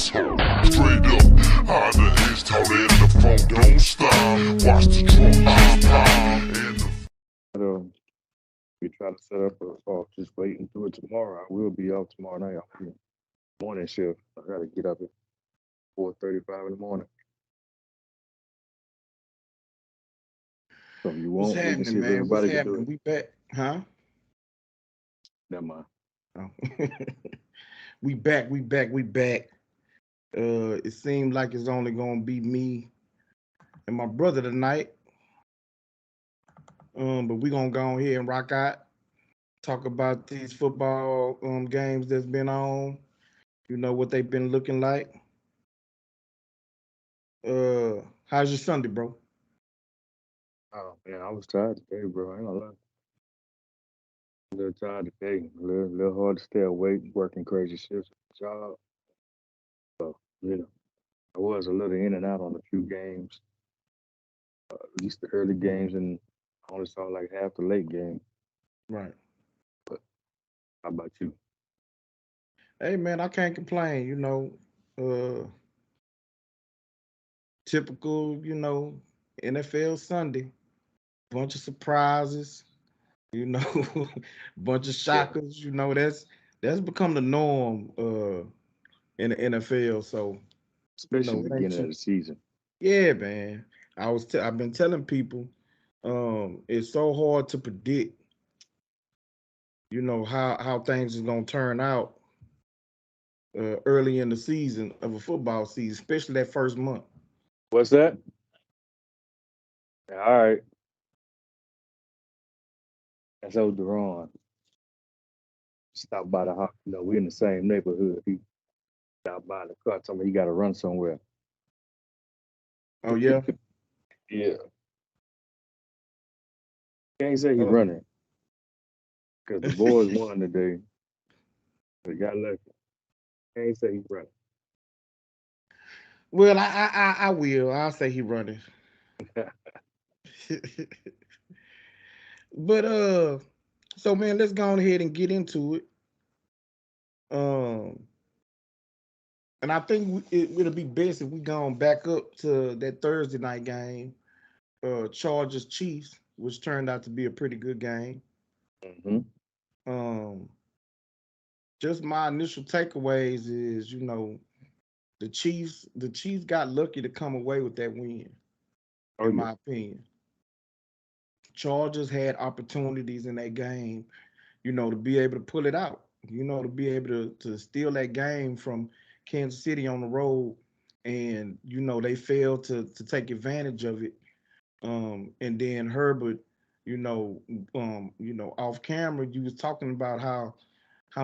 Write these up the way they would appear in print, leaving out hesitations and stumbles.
asshole. Straight up, how the install it, the phone don't stop. Watch the drum pop. And the We try to set up off, just wait and do it tomorrow. I will be off tomorrow night. I'm morning shift. I gotta get up at 4:35 in the morning. So if you What's want, we can see happening, if man? What's everybody can do happening? it. We back, huh? Never mind. Oh. We back. We back. We back. It seemed like it's only gonna be me and my brother tonight. But we gonna go ahead and rock out. Talk about these football games that's been on. You know what they've been looking like. How's your Sunday, bro? Oh man, I was tired today, bro. I ain't gonna lie. A little tired today. A little hard to stay awake, working crazy shifts at the job. So, I was a little in and out on a few games, at least the early games, and I only saw like half the late game. Right. But how about you? Hey man, I can't complain. Uh, typical. NFL Sunday. Bunch of surprises. You know, bunch of Yeah, shockers. That's become the norm in the NFL. So especially the it ain't beginning of too. the season. Yeah, man. I've been telling people, it's so hard to predict. How things is gonna turn out early in the season of a football season, especially that first month. What's that? Yeah, all right, that's old Deron. Stopped by the house. We in the same neighborhood. He stopped by the car, told me he got to run somewhere. Oh yeah. Yeah, can't say he Uh, running because the boys won today. They got lucky. Can't say he running. well, I will. I'll say he running. But so man, let's go on ahead and get into it. Um, and I think it'll be best if we go on back up to that Thursday night game, Chargers Chiefs, which turned out to be a pretty good game. Hmm. Um, just my initial takeaways is, the Chiefs got lucky to come away with that win, Oh in yeah, my opinion. Chargers had opportunities in that game, to be able to pull it out, to be able to steal that game from Kansas City on the road. And, they failed to take advantage of it. And then Herbert, you know, off camera, you was talking about how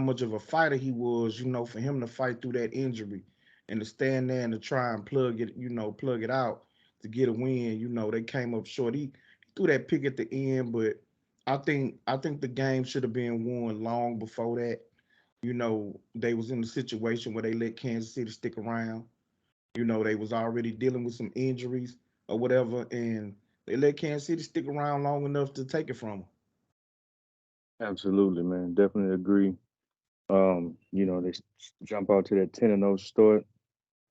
much of a fighter he was, for him to fight through that injury and to stand there and to try and plug it out to get a win. They came up short. He threw that pick at the end, but I think the game should have been won long before that. They was in a situation where they let Kansas City stick around. They was already dealing with some injuries or whatever, and they let Kansas City stick around long enough to take it from them. absolutely, man. Definitely agree. They jump out to that 10-0 start.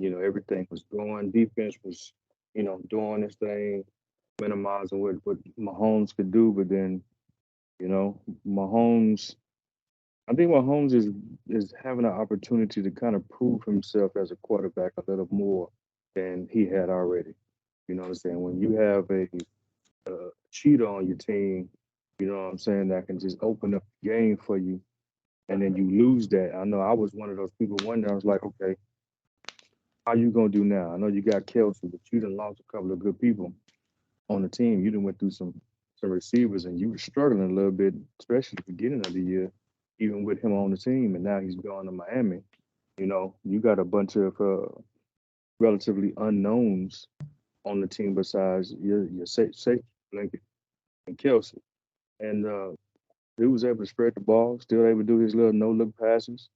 Everything was going. Defense was, doing this thing, minimizing what Mahomes could do. But then, Mahomes, I think Mahomes is having an opportunity to kind of prove himself as a quarterback a little more than he had already. You know what I'm saying? When you have a cheater on your team, you know what I'm saying, that can just open up the game for you, and then you lose that. I know I was one of those people one day. I was like, okay, how you gonna do now? I know you got Kelsey, but you done lost a couple of good people on the team. You done went through some receivers, and you were struggling a little bit, especially at the beginning of the year, even with him on the team. And now he's gone to Miami. You got a bunch of relatively unknowns on the team besides your safety blanket and Kelsey. And he was able to spread the ball, still able to do his little no look passes.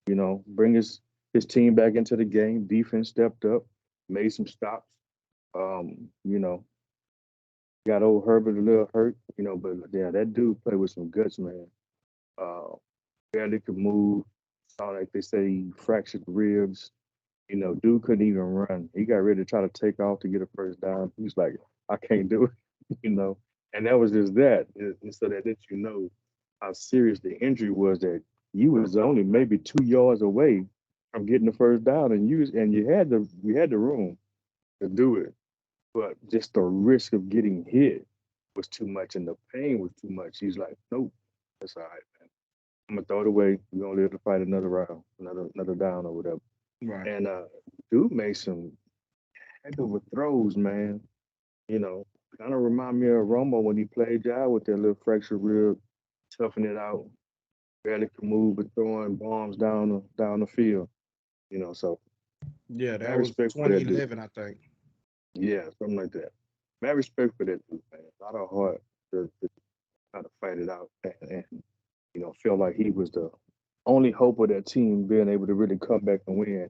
Bring his team back into the game. Defense stepped up, made some stops. You know, got old Herbert a little hurt. But yeah, that dude played with some guts, man. Uh, Barely could move. Sound like they say he fractured ribs. Dude couldn't even run. He got ready to try to take off to get a first down. He's like, I can't do it, you know. And that was just that. And so that lets you know how serious the injury was. That you was only maybe 2 yards away from getting the first down, and you had the room to do it, but just the risk of getting hit was too much, and the pain was too much. He's like, nope, that's all right, man. I'm gonna throw it away. We're gonna live to fight another round, another down or whatever. Right. And dude made some heck of a throws, man. You know, kind of remind me of Romo when he played Jai with that little fractured rib, toughing it out, barely could move, but throwing bombs down the field. So Yeah, mad that was respect for that dude. 2011, I think. Yeah, something like that. Mad respect for that dude, man. A lot of heart to try to fight it out and feel like he was the only hope of that team being able to really come back and win.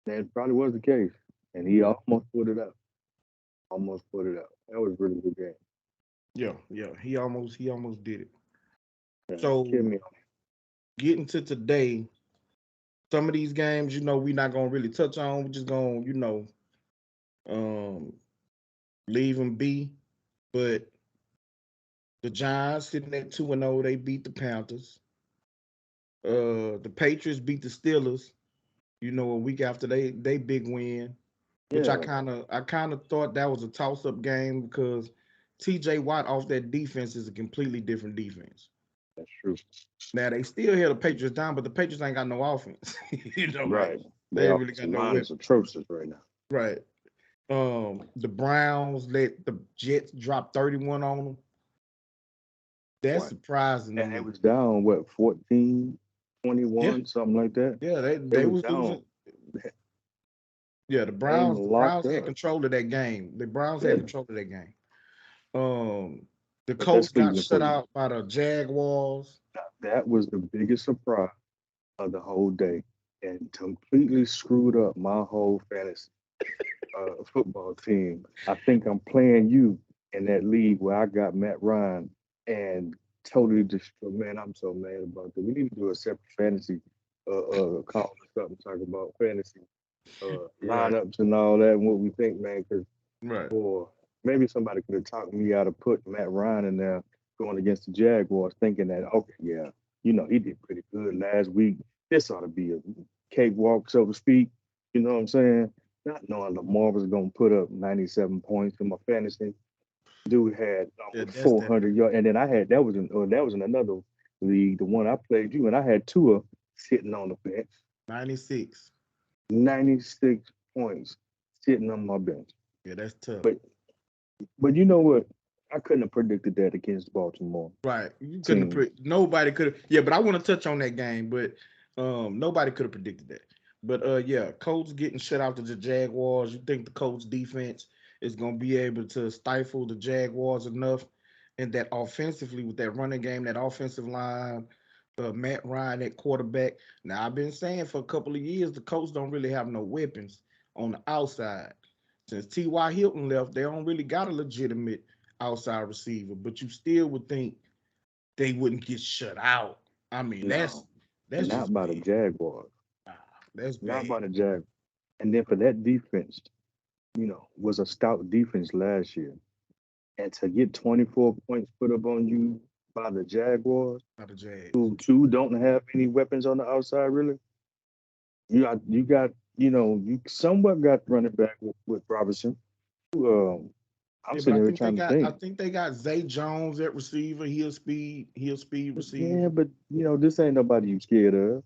That probably was the case. And he almost put it out. Almost put it out. That was a really good game. Yeah, yeah. He almost did it. Yeah, kid So me. getting to today, some of these games, we're not gonna really touch on. We're just gonna, um, leave them be. But the Giants sitting at 2-0, they beat the Panthers. The Patriots beat the Steelers. A week after they big win, which I Yeah, kind of I kind of thought that was a toss up game because T.J. Watt off that defense is a completely different defense. that's true. Now they still held the Patriots down, but the Patriots ain't got no offense. Like Right. they Their ain't really offensive got no line is weapon. atrocious right now. Right. The Browns let the Jets drop 31 on them. That's What? surprising to And it me. was down, what, 14, Yeah, 21, something like that. yeah, they It they was was down. losing. Yeah, Game The Browns locked had up. control of that game. The Browns had Yeah. control of that game. Um, the But that's Colts got Cleveland for shut you. out by the Jaguars. That was the biggest surprise of the whole day and completely screwed up my whole fantasy football team. I think I'm playing you in that league where I got Matt Ryan and totally destroyed. Man, I'm so mad about that. We need to do a separate fantasy call or something, talk about fantasy Right, lineups and all that and what we think, man. Because right. or maybe somebody could have talked me out of putting Matt Ryan in there going against the Jaguars, thinking that okay, yeah, he did pretty good last week. This ought to be a cakewalk, so to speak. You know what I'm saying? Not knowing Lamar was going to put up 97 points in my fantasy. Dude had Yeah, over that's that 400 yards, and then I had that was in another league, the one I played you, and I had Tua sitting on the bench, 96. 96 points sitting on my bench. Yeah, that's tough. But But you know what? I couldn't have predicted that against Baltimore Right. You couldn't have team. nobody could have. Yeah, but I want to touch on that game, but nobody could have predicted that. But yeah, Colts getting shut out to the Jaguars. You think the Colts defense is gonna be able to stifle the Jaguars enough? And that offensively with that running game, that offensive line, Matt Ryan at quarterback. Now I've been saying for a couple of years the Colts don't really have no weapons on the outside. Since T.Y. Hilton left, they don't really got a legitimate outside receiver, but you still would think they wouldn't get shut out. I mean, No, that's not just by the bad. Jaguars. Nah, that's Not bad. by the Jag. And then for that defense, was a stout defense last year. And to get 24 points put up on you by the Jaguars, Not the Jags. who two don't have any weapons on the outside, really. You somewhat got running back with Robinson. Um, I'm Yeah, but sitting here trying to I think. think they got Zay Jones at receiver. He'll speed Yeah, receiver. but this ain't nobody you scared of.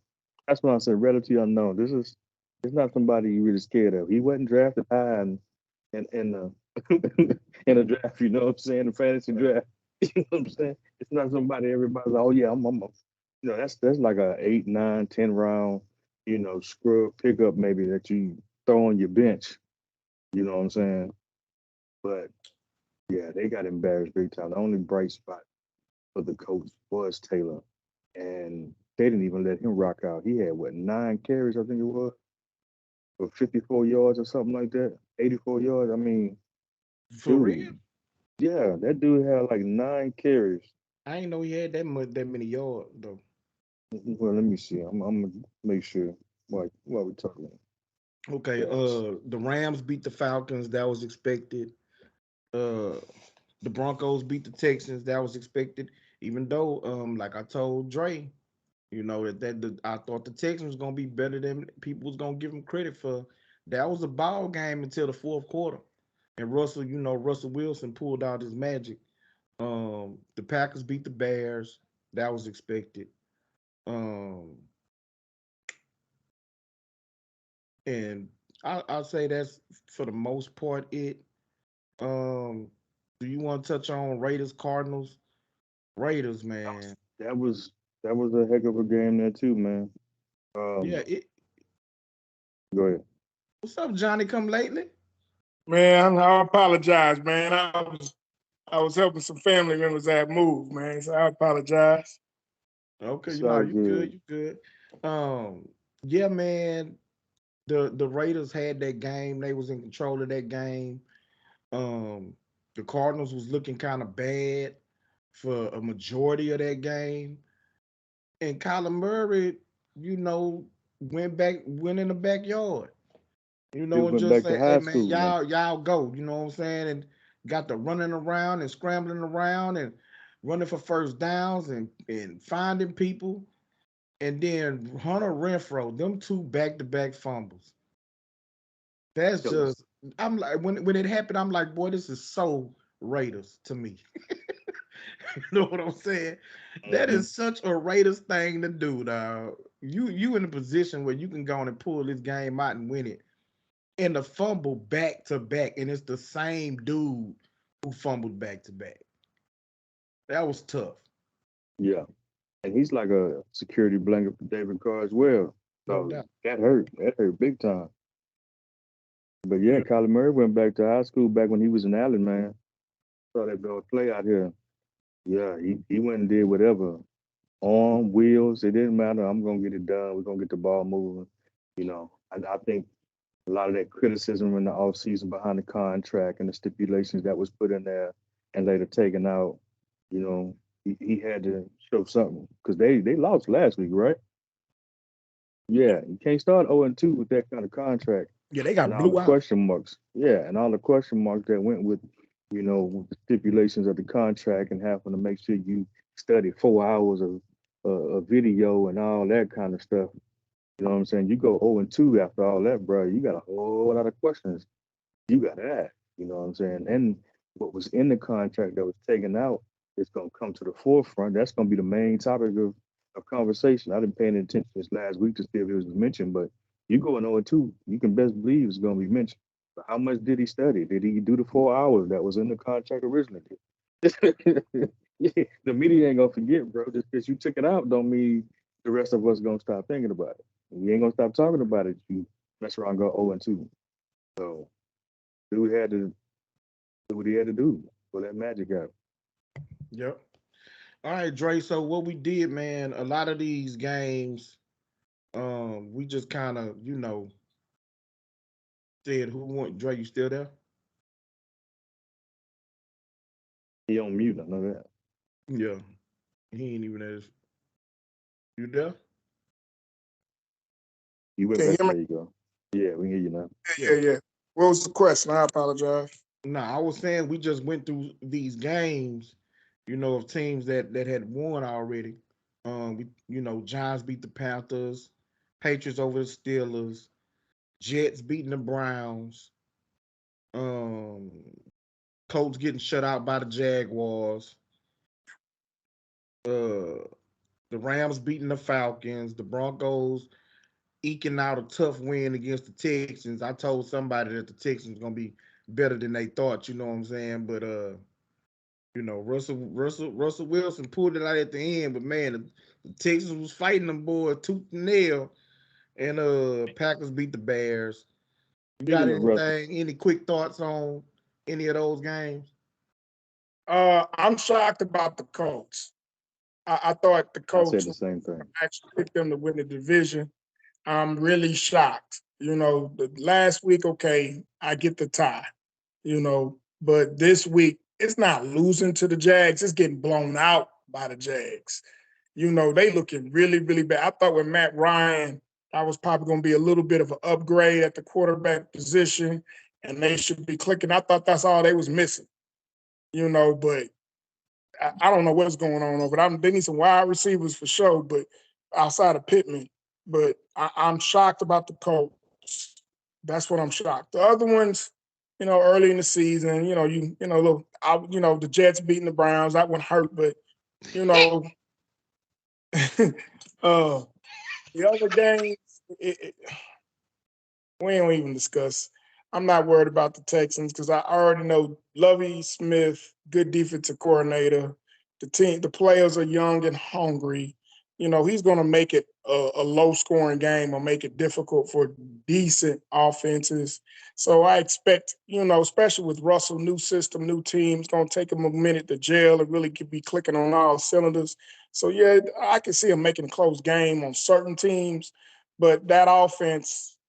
That's why I said relatively unknown. It's not somebody you really scared of. He wasn't drafted high in the in a draft. You know what I'm saying? The fantasy draft. You know what I'm saying? It's not somebody everybody's like, oh yeah, that's like a 8, 9, 10 round, scrub pickup maybe that you throw on your bench. You know what I'm saying? But yeah, they got embarrassed big time. The only bright spot for the coach was Taylor, and they didn't even let him rock out. He had what 9 carries, I think it was, for 54 yards or something like that, 84 yards. I mean, For real? dude, yeah, that dude had like 9 carries. I ain't know he had that many yards though. Well, let me see. I'm gonna make sure. What we talking about? Okay, Yes. the Rams beat the Falcons. That was expected. Uh, the Broncos beat the Texans. That was expected. Even though, like I told Dre, I thought the Texans was gonna be better than people was gonna give them credit for. That was a ball game until the fourth quarter, and Russell Wilson pulled out his magic. The Packers beat the Bears. That was expected. Um, and I'll say that's for the most part it. Um, do you want to touch on Raiders Cardinals? Raiders, man. That was that was a heck of a game there too, man. Yeah, Um, it. Go ahead. What's up, Johnny? Come lately? Man, I apologize, man. I was helping some family members that moved, man. So I apologize. Okay, It's you know all you good, good. you good. Um, yeah, man. The Raiders had that game. They was in control of that game. Um, the Cardinals was looking kind of bad for a majority of that game. And Kyler Murray, you know, went in the backyard, Dude and went just back to say, hey high man, school, man. y'all go, you know what I'm saying? And got the running around and scrambling around and running for first downs and finding people. And then Hunter Renfro, them two back-to-back fumbles. That's Killers. just I'm like when it happened, I'm like, boy, this is so Raiders to me. You know what I'm saying? That Hmm. is such a Raiders thing to do, dog. You in a position where you can go on and pull this game out and win it. And the fumble back to back, and it's the same dude who fumbled back to back. That was tough. Yeah, and he's like a security blanket for David Carr as well. No So doubt. that hurt. That hurt big time. But yeah, Yeah. Kyler Murray went back to high school back when he was in Allen, man. Saw that boy play out here. Yeah, he went and did whatever. Arm, wheels, it didn't matter. I'm gonna get it done. We're gonna get the ball moving. I think a lot of that criticism in the offseason behind the contract and the stipulations that was put in there and later taken out, you know, he had to show something because they lost last week, right? Yeah, you can't start 0-2 with that kind of contract Yeah, they and got all the blew out. question marks. Yeah, and all the question marks that went with the stipulations of the contract and having to make sure you study 4 hours of video and all that kind of stuff. You know what I'm saying? You go 0-2 after all that, bro. You got a whole lot of questions you got to ask. You know what I'm saying? And what was in the contract that was taken out is going to come to the forefront. That's going to be the main topic of conversation. I've been paying attention this last week to see if it was mentioned, but you going 0-2, you can best believe it's going to be mentioned. But how much did he study? Did he do the 4 hours that was in the contract originally? Yeah, the media ain't gonna forget, bro. Just because you took it out, don't mean the rest of us gonna stop thinking about it. We ain't gonna stop talking about it. You mess around, and go 0-2. So dude had to do what he had to do for that magic out. Yep. All right, Dre. So what we did, man, a lot of these games, we just kind of, said who won. Dre, you still there? He on mute, I know that. Yeah. He ain't even as you there? You went Can you back. hear me? There you go. Yeah, we hear you now. Yeah. Yeah. What was the question? I apologize. No, I was saying we just went through these games, of teams that had won already. Giants beat the Panthers, Patriots over the Steelers, Jets beating the Browns, um, Colts getting shut out by the Jaguars, uh, the Rams beating the Falcons, the Broncos eking out a tough win against the Texans. I told somebody that the Texans gonna be better than they thought, you know what I'm saying? But Russell Wilson pulled it out at the end, but man, the Texans was fighting them boys tooth and nail, and Packers beat the Bears. You got Speaking of Russell, anything? Any quick thoughts on any of those games? I'm shocked about the Colts. I thought the I said Colts the same thing. actually picked them to win the division. I'm really shocked. The last week, okay, I get the tie, but this week, it's not losing to the Jags, it's getting blown out by the Jags. They looking really, really bad. I thought with Matt Ryan, I was probably going to be a little bit of an upgrade at the quarterback position, and they should be clicking. I thought that's all they was missing, but I don't know what's going on over there. They need some wide receivers for sure, but outside of Pittman. But I'm shocked about the Colts. That's what I'm shocked. The other ones, early in the season, the Jets beating the Browns, that one hurt, but uh, the other games, we don't even discuss. I'm not worried about the Texans because I already know Lovie Smith, good defensive coordinator. The players are young and hungry. He's going to make it a low-scoring game or make it difficult for decent offenses. So I expect, especially with Russell, new system, new team, it's going to take him a minute to gel and really be clicking on all cylinders. So, yeah, I can see him making a close game on certain teams, but that offense –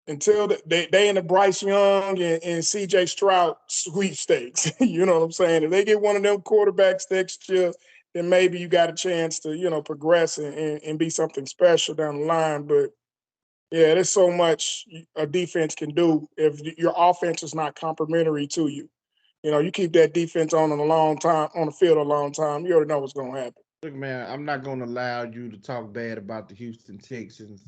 until they in the Bryce Young and CJ Stroud sweepstakes. You know what I'm saying? If they get one of them quarterbacks next year, then maybe you got a chance to, progress and be something special down the line. But yeah, there's so much a defense can do if your offense is not complementary to you. You keep that defense on a long time, on the field a long time, you already know what's going to happen. Look, man, I'm not gonna allow you to talk bad about the Houston Texans.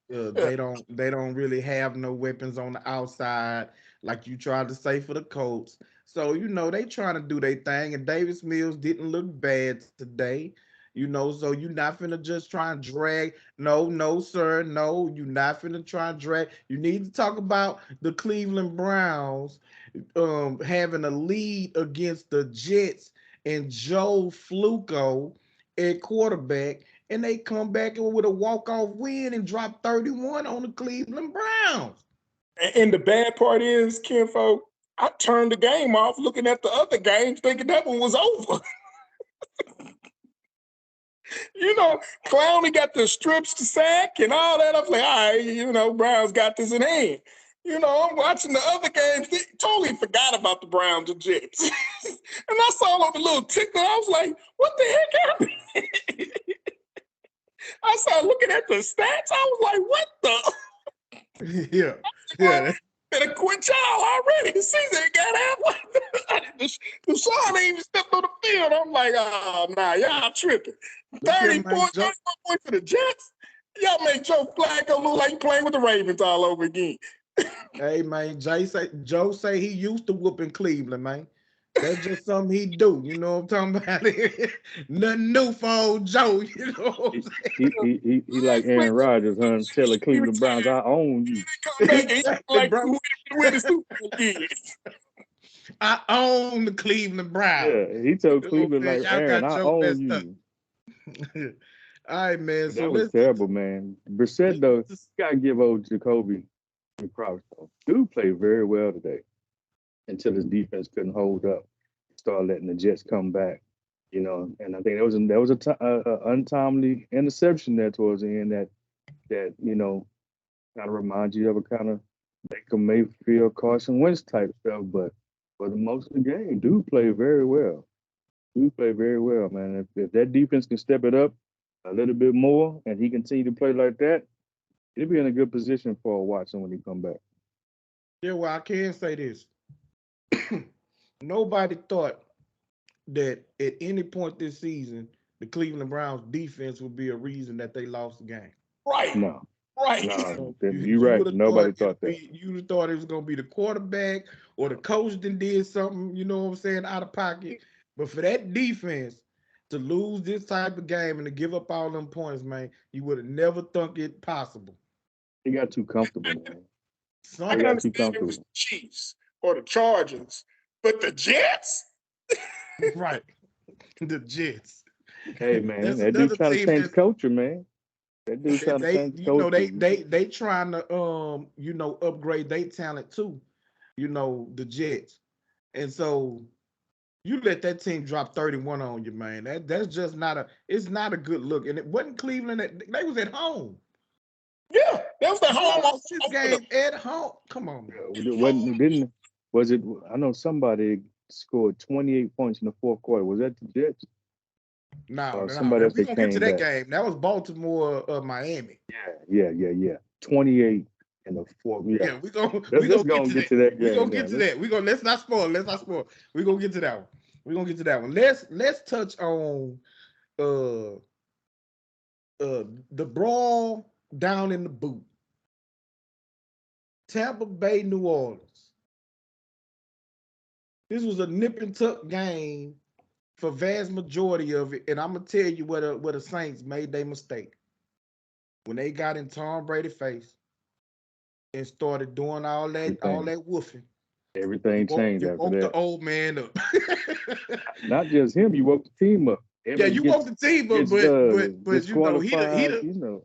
They don't really have no weapons on the outside like you tried to say for the Colts. So they trying to do their thing, and Davis Mills didn't look bad today. So you're not finna just try and drag. No, no, sir, no, you're not finna try and drag. You need to talk about the Cleveland Browns having a lead against the Jets and Joe Flacco at quarterback, and they come back and with a walk-off win and drop 31 on the Cleveland Browns. And the bad part is, Kinfolk, I turned the game off looking at the other games thinking that one was over. Clowney got the strips to sack and all that. I was like, all right, Browns got this in hand. I'm watching the other games. They totally forgot about the Browns and Jets. And I saw like a little tickle. I was like, what the heck happened? I started looking at the stats. I was like, what the? Yeah. Better quit y'all already. The season got halfway. Deshaun ain't even stepped on the field. I'm like, oh, nah, y'all tripping. 30 points for the Jets. Y'all make Joe Flacco look like playing with the Ravens all over again. Hey, man, Joe say he used to whoop in Cleveland, man. That's just something he do. You know what I'm talking about? Nothing new for old Joe. You know what I'm saying? He like Aaron Rodgers, huh? Tell the Cleveland Browns, I own you. Come back and like win the Super Bowl again. I own the Cleveland Browns. Yeah, he told Cleveland like, Aaron, I own you. All right, man. That was terrible, man. Brissett, though, you got to give old Jacoby props, though. Dude played very well today until his defense couldn't hold up. Started letting the Jets come back, and I think there was a untimely interception there towards the end that kind of reminds you of a kind of Baker Mayfield, Carson Wentz type stuff. But for the most of the game, dude played very well. Dude played very well, man. If that defense can step it up a little bit more and he continue to play like that, he'll be in a good position for Watson when he come back. Yeah, well, I can say this. Nobody thought that at any point this season, the Cleveland Browns defense would be a reason that they lost the game. Right. No. Right. No, you're right. Nobody thought that. You would have thought it was going to be the quarterback or the coach that did something, you know what I'm saying, out of pocket. But for that defense to lose this type of game and to give up all them points, man, you would have never thought it possible. He got too comfortable, man. I can understand it was the Chiefs or the Chargers, but the Jets? Right. The Jets. Hey, man, that dude trying to change culture, man. That dude trying to change culture. They trying to upgrade their talent too, the Jets. And so you let that team drop 31 on you, man. That's just not a good look. And it wasn't Cleveland, they was at home. Yeah, that was the home this game at home. Come on, man. I know somebody scored 28 points in the fourth quarter. Was that the Jets? No, somebody else we that gonna get to came that back. game. That was Baltimore, Miami. Yeah. 28 in the fourth. Yeah. Yeah, Let's go and get to that We game. gonna get to that. Let's not spoil. Let's not spoil. We gonna get to that one. We gonna get to that one. Let's touch on uh the brawl down in the boot. Tampa Bay, New Orleans. This was a nip and tuck game for vast majority of it, and I'm gonna tell you where the Saints made their mistake when they got in Tom Brady's face and started doing all that woofing. Everything changed You after woke the that. old man up. Not just him, you woke the team up. Yeah, you woke the team up, but you know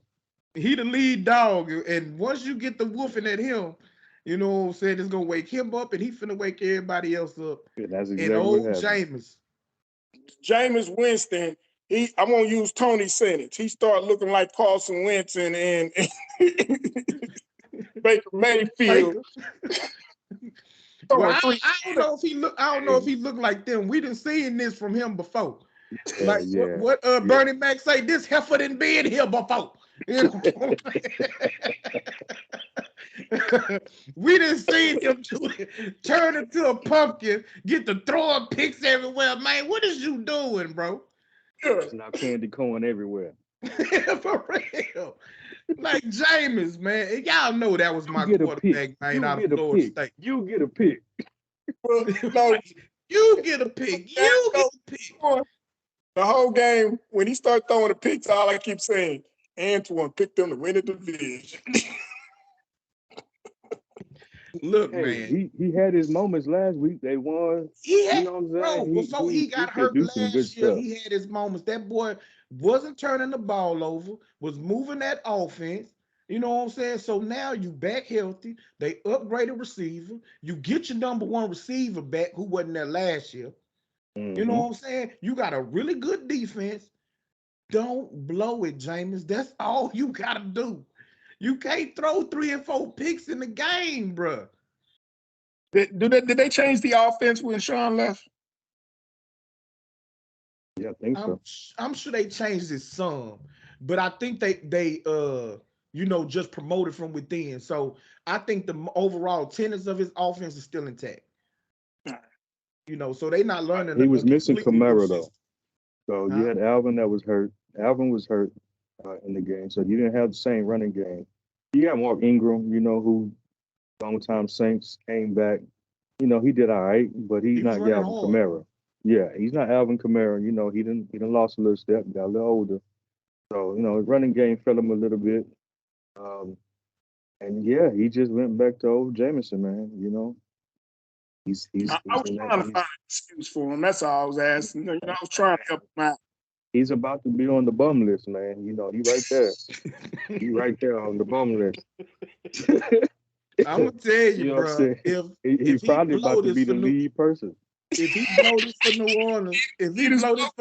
he the lead dog, and once you get the woofing at him, you know what I'm saying, it's gonna wake him up, and he finna wake everybody else up. Yeah, that's exactly and old what happened. Jameis Winston, I'm gonna use Tony's sentence. He started looking like Carson Wentz and Baker Mayfield. Well, I don't know if he look. I don't know if he looked like them. We done seen this from him before. Like what Bernie Mac say? This heifer didn't been here before. You know, we done seen him turn into a pumpkin, get to throwing picks everywhere. Man, what is you doing, bro? It's now candy corn everywhere. For real. Like Jameis, man. Y'all know that was my quarterback, man, out of Florida State. You get a pick. Well, no, you get a pick. You get a pick. The whole game, when he started throwing the picks, all I keep saying, Antoine picked them to win the division. Look, man. He had his moments last week. They won. He had, you know what I'm saying? before he got hurt last year, he had his moments. That boy wasn't turning the ball over, was moving that offense. You know what I'm saying? So now you back healthy. They upgraded receiver. You get your number one receiver back who wasn't there last year. Mm-hmm. You know what I'm saying? You got a really good defense. Don't blow it, Jameis. That's all you got to do. You can't throw 3 and 4 picks in the game, bro. Did they change the offense when Sean left? Yeah, I think so. I'm sure they changed it some, but I think they just promoted from within. So I think the overall tenets of his offense is still intact. You know, so they not learning. He was missing Kamara though. So you had Alvin that was hurt. Alvin was hurt in the game, so you didn't have the same running game. You got Mark Ingram, who long-time Saints came back. He did all right, but he's not Alvin Kamara. Yeah, he's not Alvin Kamara. He didn't lost a little step, got a little older. So, his running game fell him a little bit. And yeah, he just went back to old Jameson, man. He's I was trying to find an excuse for him. That's all I was asking. I was trying to help him out. He's about to be on the bum list, man. He right there. He right there on the bum list. I'm gonna tell you, bro. If probably he about to be the lead person. If he blow this for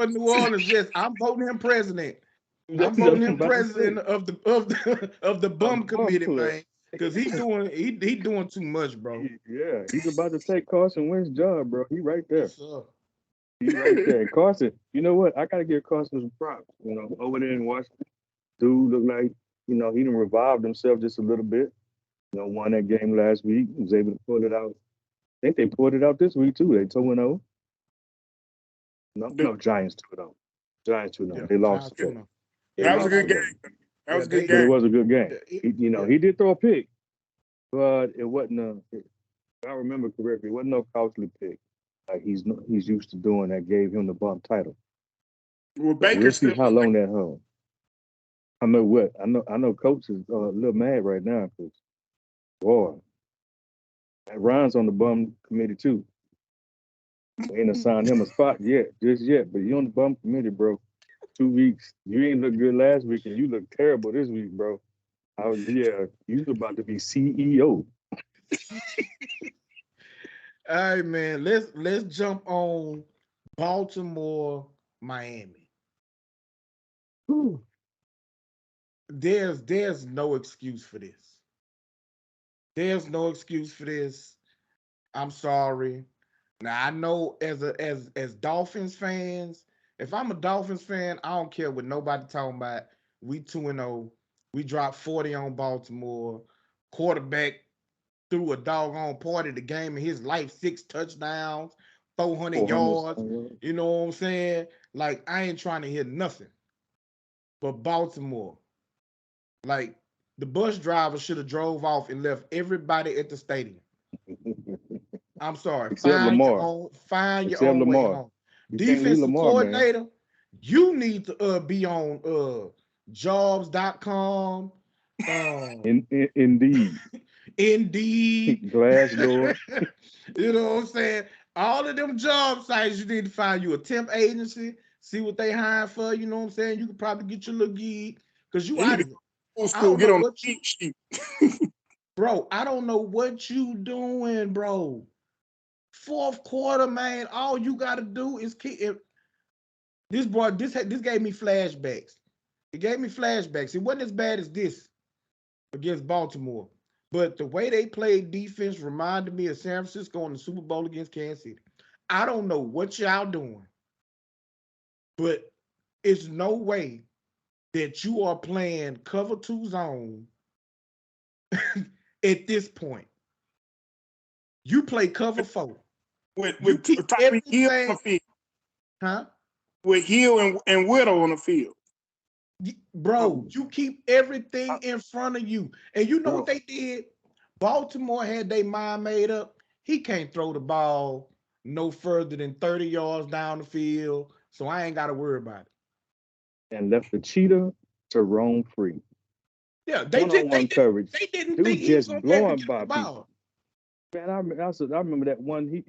New Orleans, yes, I'm voting him president. I'm voting him president of the bum committee, man. Because he doing too much, bro. Yeah, he's about to take Carson Wentz's job, bro. He right there. He right there. Carson, you know what? I gotta give Carson some props. Over there in Washington, dude looked like he done revived himself just a little bit. Won that game last week. Was able to pull it out. I think they pulled it out this week too. They 2-0. No, Giants 2-0. Giants 2-0. Yeah, they lost. That was a good game. That was a good game. It was a good game. He did throw a pick, but it wasn't if I remember correctly, it wasn't no costly pick like he's used to doing that gave him the bum title. Well, we'll see how long that holds. I know what. I know Coach is a little mad right now because, boy, that Ryan's on the bum committee too. They ain't assigned him a spot just yet, but you on the bum committee, bro. 2 weeks. You ain't look good last week, and you look terrible this week, bro. You about to be CEO. All right, man. Let's jump on Baltimore, Miami. Whew. There's no excuse for this. There's no excuse for this. I'm sorry. Now I know as Dolphins fans If I'm a Dolphins fan, I don't care what nobody talking about. We 2-0. We dropped 40 on Baltimore. Quarterback threw a doggone party the game of his life, 6 touchdowns, 400 yards. You know what I'm saying? Like, I ain't trying to hear nothing. But Baltimore, like, the bus driver should have drove off and left everybody at the stadium. I'm sorry. Except Lamar. Find your Except own way Lamar. home. You can't leave Defensive Lamar, man. coordinator, you need to be on jobs.com. Indeed. Indeed. Glassdoor. You know what I'm saying? All of them job sites, you need to find you a temp agency, see what they hire for. You know what I'm saying? You could probably get your little gig because you out of it. Old school, get on the cheat sheet. Bro, I don't know what you doing, bro. Fourth quarter, man. All you gotta do is keep it. This gave me flashbacks. It gave me flashbacks. It wasn't as bad as this against Baltimore. But the way they played defense reminded me of San Francisco in the Super Bowl against Kansas City. I don't know what y'all doing, but it's no way that you are playing cover 2 zone at this point. You play cover 4. With Tyreek Hill on the field. Huh? With Hill and Whittle on the field. Bro, you keep everything in front of you. And you know what they did? Baltimore had their mind made up. He can't throw the ball no further than 30 yards down the field, so I ain't got to worry about it. And left the cheetah to roam free. Yeah, they coverage. They didn't Dude think he was going to blowing by the ball. Man, I remember that one.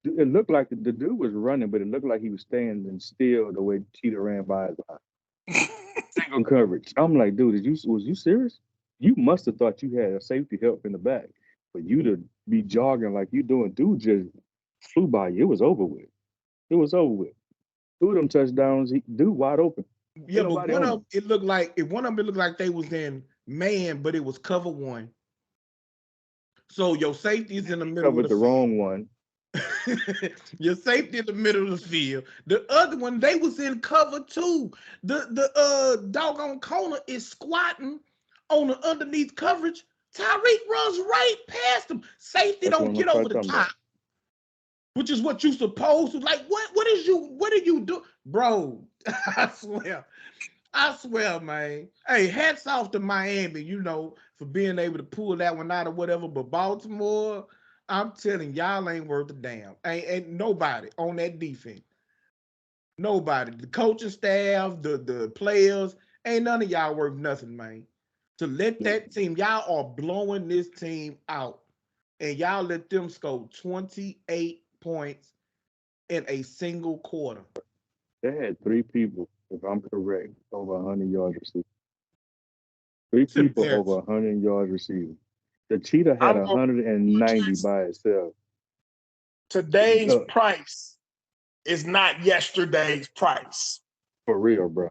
It looked like the dude was running, but it looked like he was standing still the way Cheetah ran by his eye. Single coverage. I'm like, dude, was you serious? You must have thought you had a safety help in the back. For you to be jogging like you doing, dude just flew by you. It was over with. It was over with. 2 of them touchdowns, dude wide open. Yeah, but one of them, it looked like they was in man, but it was cover 1. So your safety is in the middle. Covered the wrong one. Your safety in the middle of the field. The other one, they was in cover 2. The doggone corner is squatting on the underneath coverage. Tyreek runs right past him. Safety don't get over the top, which is what you supposed to. Like, what do you do? Bro, I swear, man. Hey, hats off to Miami, for being able to pull that one out or whatever. But Baltimore, I'm telling y'all ain't worth a damn. Ain't nobody on that defense. Nobody. The coaching staff, the players, ain't none of y'all worth nothing, man. To let that team, y'all are blowing this team out. And y'all let them score 28 points in a single quarter. They had 3 people, if I'm correct, over 100 yards receiving. 3 people over 100 yards receiving. The Cheetah had 190 by itself. Today's price is not yesterday's price. For real, bro.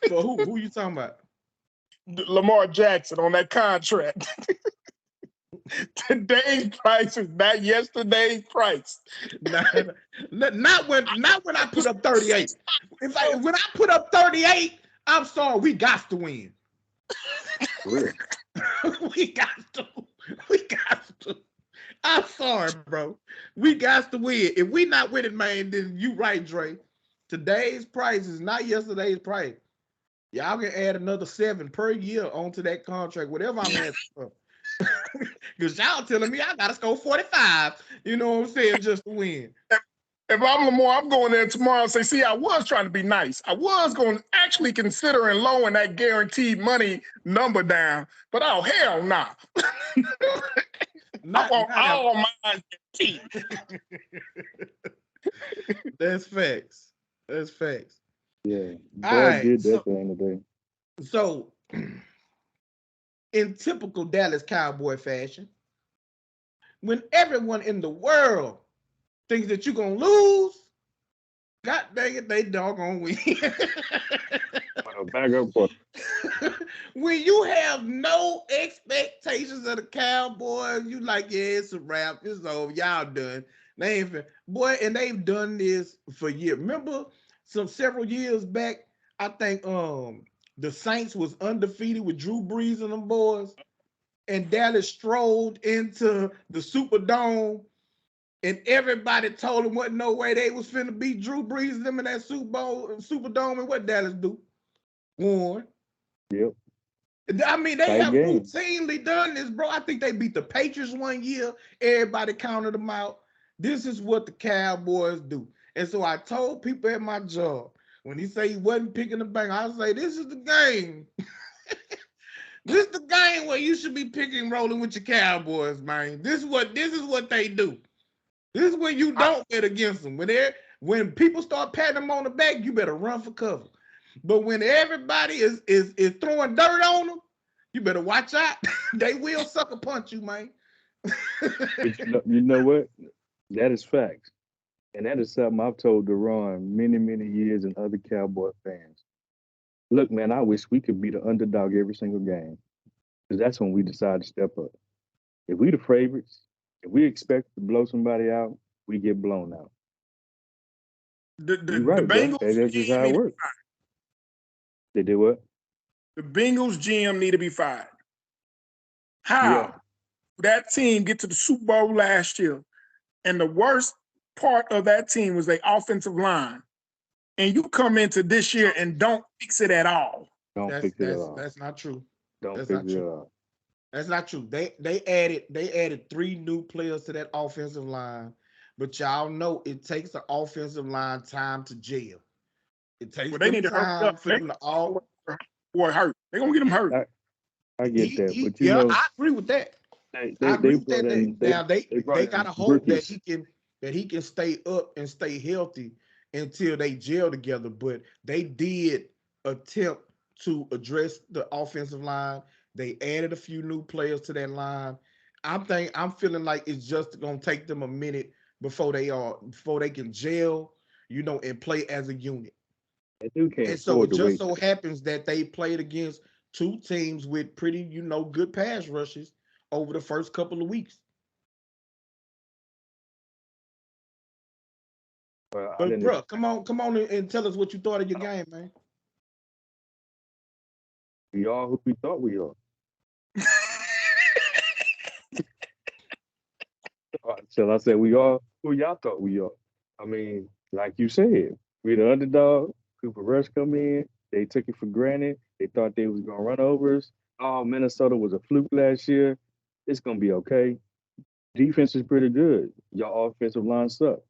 So who you talking about? Lamar Jackson on that contract. Today's price is not yesterday's price. Not when I put up 38. When I put up 38, I'm sorry, we got to win. Really? We got to. I'm sorry, bro. We got to win. If we not winning, man, then you right, Dre. Today's price is not yesterday's price. Y'all can add another 7 per year onto that contract, whatever I'm asking for. Because y'all telling me I got to score 45, you know what I'm saying, just to win. If I'm Lamar, I'm going there tomorrow and say, see, I was trying to be nice. I was going to actually considering lowering that guaranteed money number down. But oh, hell no. I want all mine guaranteed. That's facts. Yeah. All right, did that thing today. So, in typical Dallas Cowboy fashion, when everyone in the world thinks that you're going to lose, God dang it, they doggone win. Back up for when you have no expectations of the Cowboys, you like, yeah, it's a wrap, it's over, y'all done. They ain't boy, and they've done this for years. Remember, several years back, I think the Saints was undefeated with Drew Brees and them boys, and Dallas strolled into the Superdome, and everybody told them what no way they was finna beat Drew Brees and them in that Superdome, and what Dallas do? Won. Yep. I mean, they Tight have game. routinely done this, bro. I think they beat the Patriots one year. Everybody counted them out. This is what the Cowboys do. And so I told people at my job, when he say he wasn't picking the bank, I say, this is the game. This is the game where you should be picking rolling with your Cowboys, man. This is what they do. This is when you don't bet against them. When people start patting them on the back, you better run for cover. But when everybody is throwing dirt on them, you better watch out. They will sucker punch you, man. But you know what? That is facts. And that is something I've told Deron many, many years and other Cowboy fans. Look, man, I wish we could be the underdog every single game. Because that's when we decide to step up. If we the favorites, if we expect to blow somebody out, we get blown out. You're The right, bro. Bengals That's just how GM it need to be works. fired. They did what? The Bengals GM need to be fired. How? Yeah. That team get to the Super Bowl last year, and the worst part of that team was their offensive line. And you come into this year and don't fix it at all. Don't That's fix it at all. that's not true. Don't That's fix not it at true. all. That's not true. They added 3 new players to that offensive line, but y'all know it takes the offensive line time to gel. It takes But they them need to hurry time up. for them to all. Boy, hurt. They're gonna get him hurt. I get that. But Yeah, I agree with that. I agree they with brought that. in Now they brought they in gotta hope rookies. that he can stay up and stay healthy until they gel together. But they did attempt to address the offensive line. They added a few new players to that line. I'm feeling like it's just gonna take them a minute before they can gel, and play as a unit. They do can't And so afford it to just wait. so happens that they played against 2 teams with pretty, good pass rushes over the first couple of weeks. Well, I But didn't. bro, come on and tell us what you thought of your game, man. We are who we thought we are. So I said we are who y'all thought we are. I mean, like you said, we the underdog. Cooper Rush come in. They took it for granted. They thought they was gonna run over us. Oh, Minnesota was a fluke last year. It's gonna be okay. Defense is pretty good. Your offensive line suck.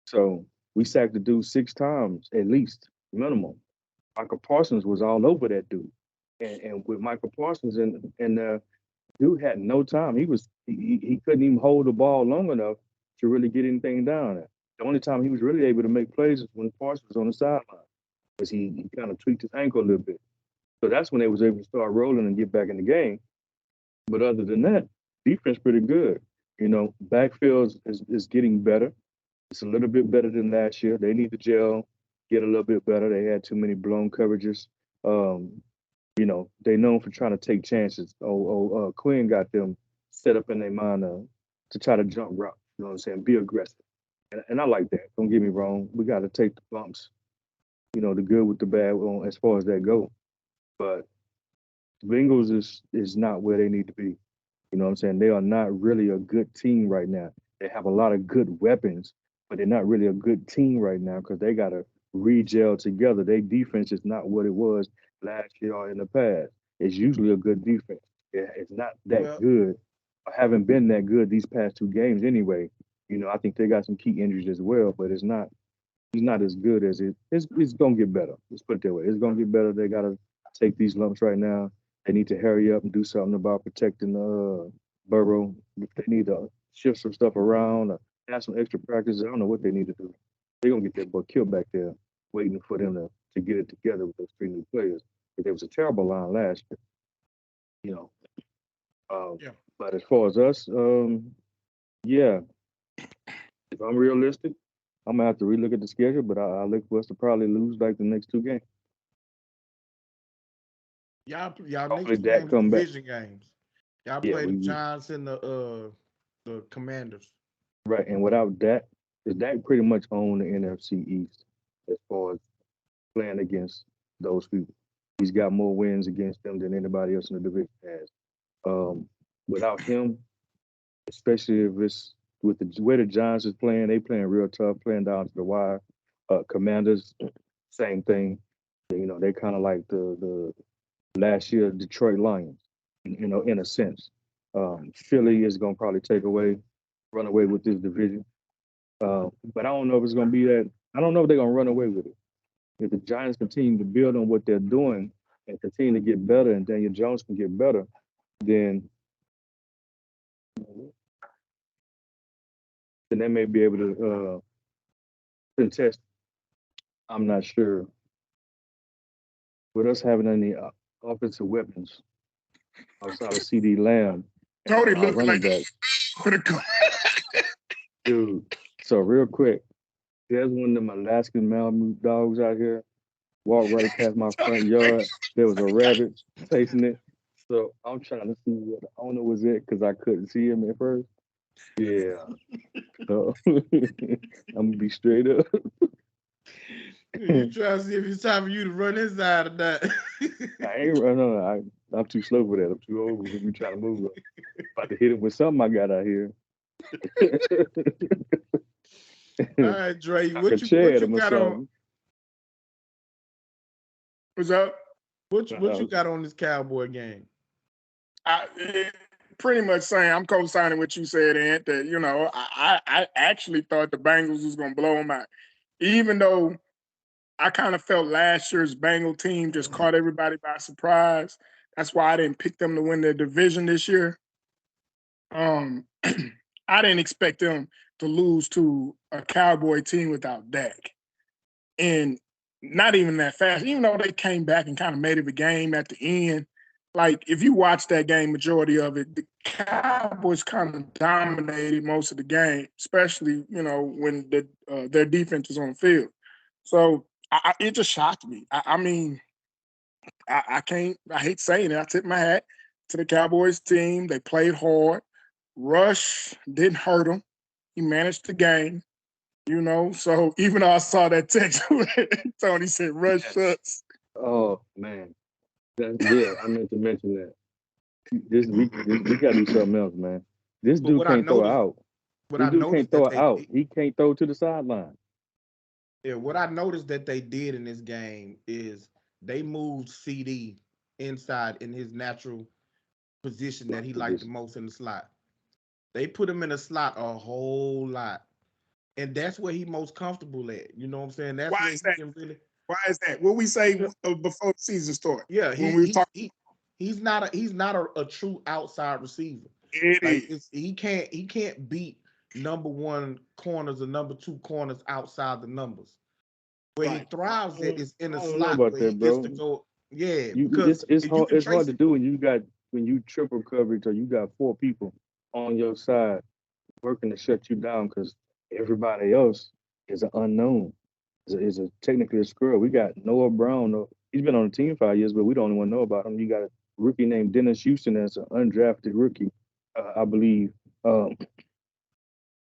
So we sacked the dude 6 times at least, minimum. Michael Parsons was all over that dude. And with Michael Parsons and dude had no time. He couldn't even hold the ball long enough to really get anything down. The only time he was really able to make plays is when Parsons was on the sideline because he kind of tweaked his ankle a little bit. So that's when they was able to start rolling and get back in the game. But other than that, defense pretty good. Backfield is getting better. It's a little bit better than last year. They need to gel, get a little bit better. They had too many blown coverages. Um, they known for trying to take chances. Quinn got them set up in their mind to try to jump route. You know what I'm saying? Be aggressive. And I like that. Don't get me wrong. We got to take the bumps, the good with the bad as far as that go. But the Bengals is not where they need to be. You know what I'm saying? They are not really a good team right now. They have a lot of good weapons, but they're not really a good team right now because they got to re-gel together. Their defense is not what it was last year or in the past. It's usually a good defense. It's not that Well, good or haven't been that good these past 2 games anyway. I think they got some key injuries as well, but it's not as good as it's gonna get better. Let's put it that way. It's gonna get better. They gotta take these lumps right now. They need to hurry up and do something about protecting Burrow. If they need to shift some stuff around or have some extra practice, I don't know what they need to do. They're gonna get that boy killed back there, waiting for them to get it together with those 3 new players. But there was a terrible line last year, you know. yeah. But as far as us, yeah, if I'm realistic, I'm gonna have to relook at the schedule, but I look for us to probably lose like the next 2 games. Y'all Hopefully next 2 Dak games come back. division games. Y'all Yeah, play the we Giants and the Commanders. right. And without Dak, Because Dak pretty much owned the NFC East as far as playing against those people. He's got more wins against them than anybody else in the division has. Without him, especially if it's with the way the Giants is playing, they playing real tough, playing down to the wire. Commanders, same thing. You know, they kind of like the last year Detroit Lions, you know, in a sense. Philly is gonna probably run away with this division. But I don't know if it's gonna be that. I don't know if they're gonna run away with it. If the Giants continue to build on what they're doing and continue to get better, and Daniel Jones can get better, then they may be able to contest. I'm not sure. With us having any offensive weapons outside of CD Lamb and Tony our looked running like back, critical. dude. So real quick, there's one of them Alaskan Malamute dogs out here. Walked right past my front yard. There was a rabbit chasing it. So I'm trying to see what the owner was it because I couldn't see him at first. Yeah. So I'm gonna be straight up. You try to see if it's time for you to run inside or not. I ain't running. I'm too slow for that. I'm too old for me trying to move up. About to hit him with something I got out here. All right, Dre, I what could you shed him or got on? something. What's up? What you got on this Cowboy game? Pretty much saying I'm co-signing what you said, Ant, that I actually thought the Bengals was gonna blow them out, even though I kind of felt last year's Bengal team just caught everybody by surprise. That's why I didn't pick them to win their division this year. I didn't expect them to lose to a Cowboy team without Dak, and not even that fast. Even though they came back and kind of made it a game at the end. Like, if you watch that game, majority of it, the Cowboys kind of dominated most of the game, especially, when their defense was on the field. So it just shocked me. I mean, I can't, I hate saying it. I tip my hat to the Cowboys team. They played hard. Rush didn't hurt them. He managed the game, So even though I saw that text, Tony said, Rush sucks. Oh man. Yeah, I meant to mention that. We gotta do something else, man. This But dude can't throw it out. what This I dude can't noticed throw that it out. He can't throw to the sideline. what I noticed that they did in this game is they moved CD inside in his natural position that he liked the most in the slot. They put him in the slot a whole lot. And that's where he most comfortable at. You know what I'm saying? That's Why where is he that? can really. Why is that? What we say before the season started? Yeah, when we were talking, he's not a true outside receiver. it Like is. he can't beat number one corners or number two corners outside the numbers. Where he Right. thrives at is in I a don't know slot about where he that, gets bro. to go. Yeah, You because it's if you hard can it's hard trace to it, do when you triple coverage or you got four people on your side working to shut you down because everybody else is an unknown. Is a technically a scrub. We got Noah Brown. He's been on the team 5 years, but we don't even know about him. You got a rookie named Dennis Houston that's an undrafted rookie, I believe. Um,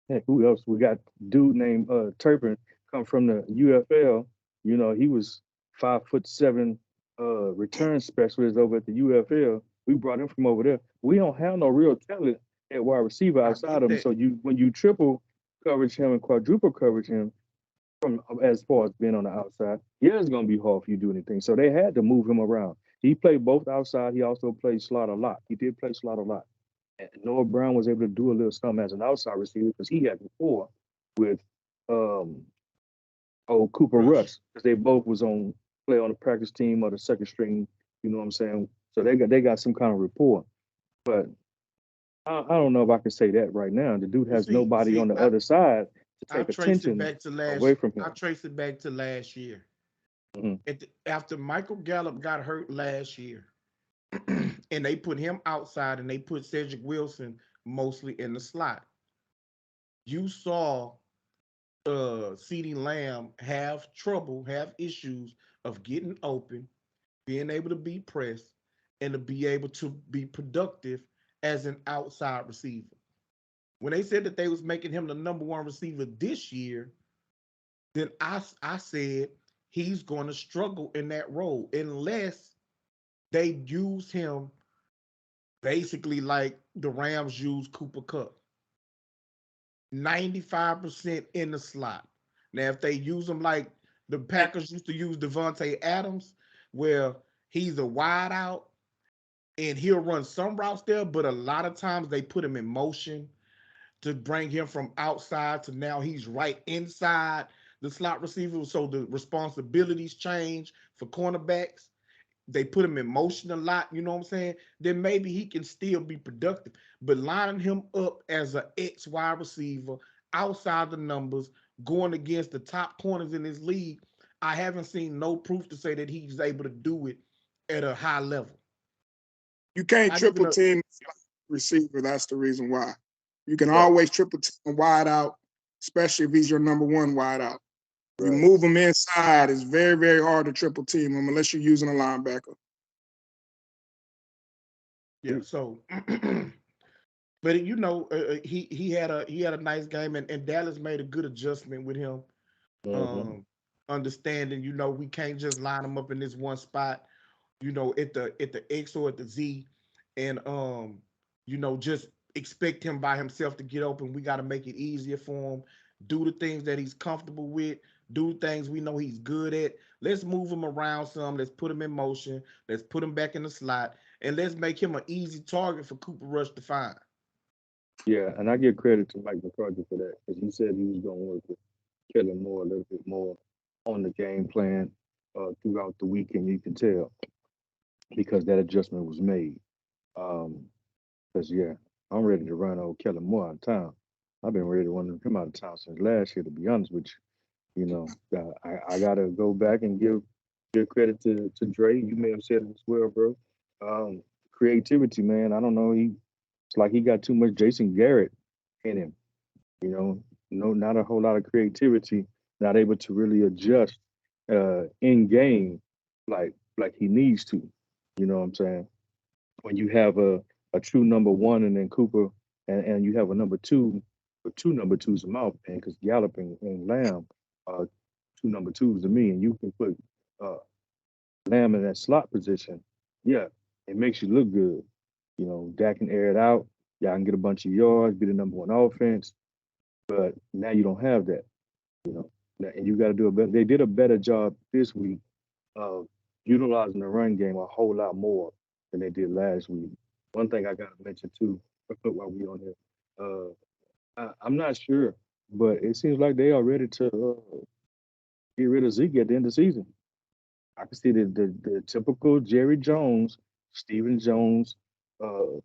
Heck, who else? We got dude named Turpin come from the UFL. You know, he was 5'7" return specialist over at the UFL. We brought him from over there. We don't have no real talent at wide receiver I outside get of him. that. So when you triple coverage him and quadruple coverage him from as far as being on the outside, yeah, it's gonna be hard for you to do anything. So they had to move him around. He played both outside. He also played slot a lot. He did play slot a lot. And Noah Brown was able to do a little something as an outside receiver because he had before with um Cooper Rush because they both was on play on the practice team or the second string. You know what I'm saying? So they got some kind of rapport. But I don't know if I can say that right now. The dude has nobody on the other side to I take trace it attention back to away from him. I trace it back to last year. Mhm. After Michael Gallup got hurt last year, and they put him outside and they put Cedric Wilson mostly in the slot. You saw CeeDee Lamb have issues of getting open, being able to be pressed, and to be able to be productive as an outside receiver. When they said that they was making him the number one receiver this year, then I said he's going to struggle in that role unless they use him basically like the Rams use Cooper Kupp, 95% in the slot. Now, if they use him like the Packers used to use Devontae Adams, where he's a wide out and he'll run some routes there, but a lot of times they put him in motion to bring him from outside to now he's right inside the slot receiver. So the responsibilities change for cornerbacks. They put him in motion a lot, you know what I'm saying? Then maybe he can still be productive. But lining him up as an X wide receiver outside the numbers, going against the top corners in this league, I haven't seen no proof to say that he's able to do it at a high level. You can't Not even triple a team receiver. That's the reason why. You can Right. always triple team wide out, especially if he's your number one wide out. You Right. move him inside, it's very, very hard to triple team him unless you're using a linebacker. yeah. So, but you know, he had a nice game, and Dallas made a good adjustment with him. Mm-hmm. Understanding, you know, we can't just line him up in this one spot, you know, at the X or at the Z, and you know, just expect him by himself to get open. We got to make it easier for him. Do the things that he's comfortable with. Do things we know he's good at. Let's move him around some. Let's put him in motion. Let's put him back in the slot, and let's make him an easy target for Cooper Rush to find. Yeah, and I give credit to Mike McCarthy for that because he said he was going to work with Kellen Moore a little bit more on the game plan throughout the weekend. You can tell because that adjustment was made. Because yeah, I'm ready to run old Kellen Moore out of town. I've been ready to run him out of town since last year. To be honest with you, I gotta go back and give credit to Dre. You may have said it as well, bro. Creativity, man. I don't know. It's like he got too much Jason Garrett in him. You know, no, not a whole lot of creativity. Not able to really adjust in game like he needs to. You know what I'm saying? When you have a true number one and then Cooper and you have a number two or two number twos in my opinion, because Gallup and Lamb are two number twos to me, and you can put uh, Lamb in that slot position. Yeah, it makes you look good. You know, Dak can air it out. Y'all can get a bunch of yards, be the number one offense. But now you don't have that. You know, and you got to do a better. They did a better job this week of utilizing the run game a whole lot more than they did last week. One thing I got to mention too, while we on here, I'm not sure, but it seems like they are ready to get rid of Zeke at the end of the season. I can see the typical Jerry Jones, Stephen Jones uh,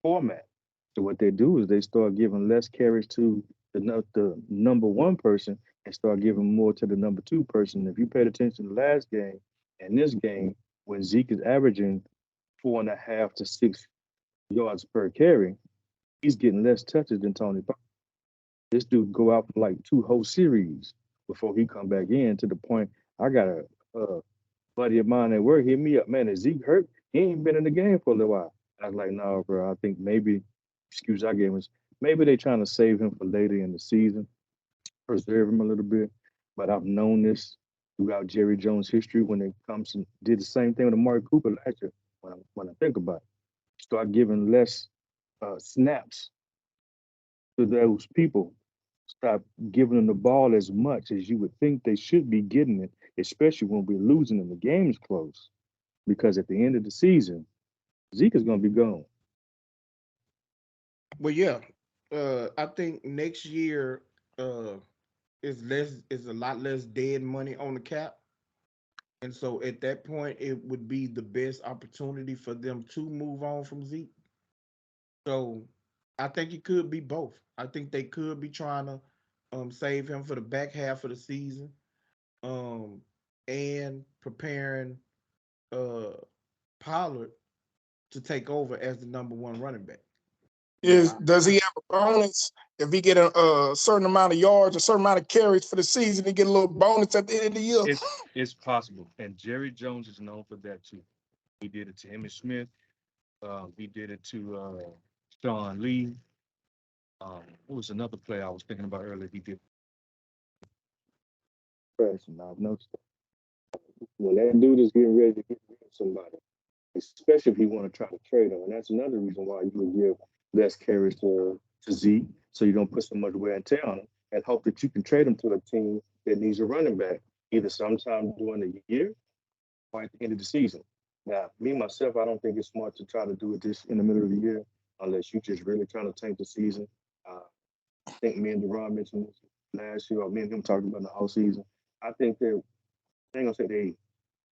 format. So what they do is they start giving less carries to the number one person and start giving more to the number two person. If you paid attention to the last game and this game, when Zeke is averaging 4.5 to 6 yards per carry, he's getting less touches than Tony Pollard. This dude go out for like two whole series before he come back in to the point I got a buddy of mine at work hit me up, man, is Zeke hurt? He ain't been in the game for a little while. I was like, no, bro, I think maybe, excuse I gave him, maybe they trying to save him for later in the season, preserve him a little bit. But I've known this throughout Jerry Jones' history when it comes to did the same thing with Amari Cooper last year. When I think about it, start giving less snaps to those people. Stop giving them the ball as much as you would think they should be getting it, especially when we're losing and the game's close. Because at the end of the season, Zeke is going to be gone. Well, yeah, I think next year uh, is a lot less dead money on the cap, and so at that point, it would be the best opportunity for them to move on from Zeke. So I think it could be both. I think they could be trying to save him for the back half of the season, um, and preparing uh, Pollard to take over as the number one running back. You know, Does he have a bonus if he get a certain amount of yards, a certain amount of carries for the season? He get a little bonus at the end of the year. It's possible, and Jerry Jones is known for that too. He did it to Emmitt Smith. He did it to Sean Lee. What was another play I was thinking about earlier? He did. Question. I've noticed when that dude is getting ready to get rid of somebody, especially if you want to try to trade him, and that's another reason why you would give less carries to Zeke, so you don't put so much wear and tear on him, and hope that you can trade him to a team that needs a running back either sometime during the year or at the end of the season. Now, me myself, I don't think it's smart to try to do it this in the middle of the year unless you're just really trying to tank the season. Uh, I think me and Deron mentioned this last year, or me and him talking about the whole season. I think they ain't gonna say they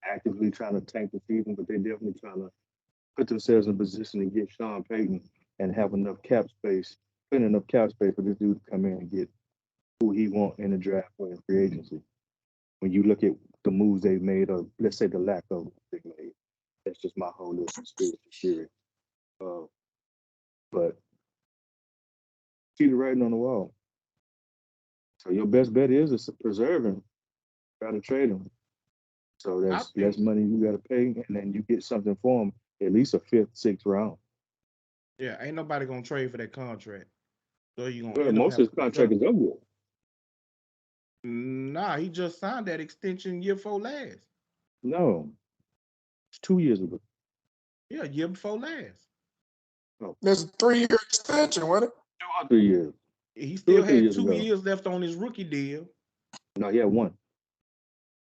actively trying to tank the season, but they definitely trying to put themselves in a position to get Sean Payton and have enough cap space, put enough cap space for this dude to come in and get who he want in the draft or in free agency. When you look at the moves they've made, or let's say the lack of they've made, that's just my whole little conspiracy theory. Uh, but see the writing on the wall. So your best bet is to preserve him, try to trade him. So I that's less think, money you got to pay, and then you get something for him, at least a fifth, sixth round. yeah, ain't nobody gonna trade for that contract. So you gonna Well, end up most of having his to contract preserve. is over with. Nah, he just signed that extension year before last. No, it's 2 years ago. Yeah, year before last. No, There's a 3-year extension, wasn't it? 2 or 3 years. He Two still or three had years two ago. years left on his rookie deal. No, he had one.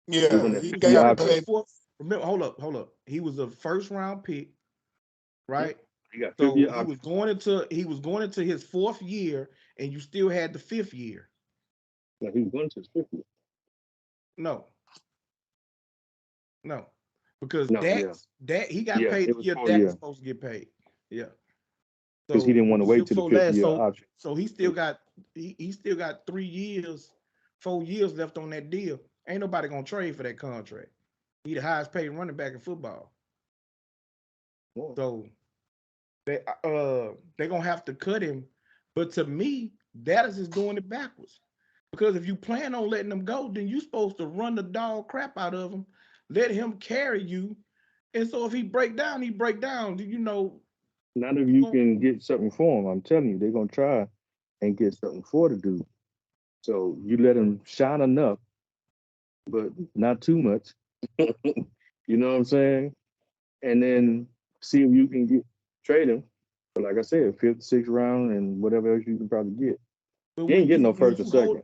He was on Yeah, that he He 5 year got got to a option. pay. fifth, fourth. Remember, hold up. He was a first round pick, Mhm. right? He got fifth So year he was option. going into his fourth year, and you still had the fifth year. No, he was going to his 5th year. No, no, because No, yeah, that he got yeah, paid it the was year four Dak was year supposed to get paid. Yeah. because he So didn't it want to was year wait to the before fifth last. year So option. he still got he still got 3 years, 4 years left on that deal. Ain't nobody gonna trade for that contract. He the highest paid running back in football. Oh, So they gonna have to cut him. But to me, Dallas is doing it backwards. Because if you plan on letting him go, then you supposed to run the dog crap out of him, let him carry you. And so if he break down, he break down. You know, not if you can get something for him. I'm telling you, they're gonna try and get something for the dude. So you let him shine enough, but not too much. You know what I'm saying? And then see if you can trade him. But like I said, fifth, sixth round, and whatever else you can probably get. but You ain't getting no when first or second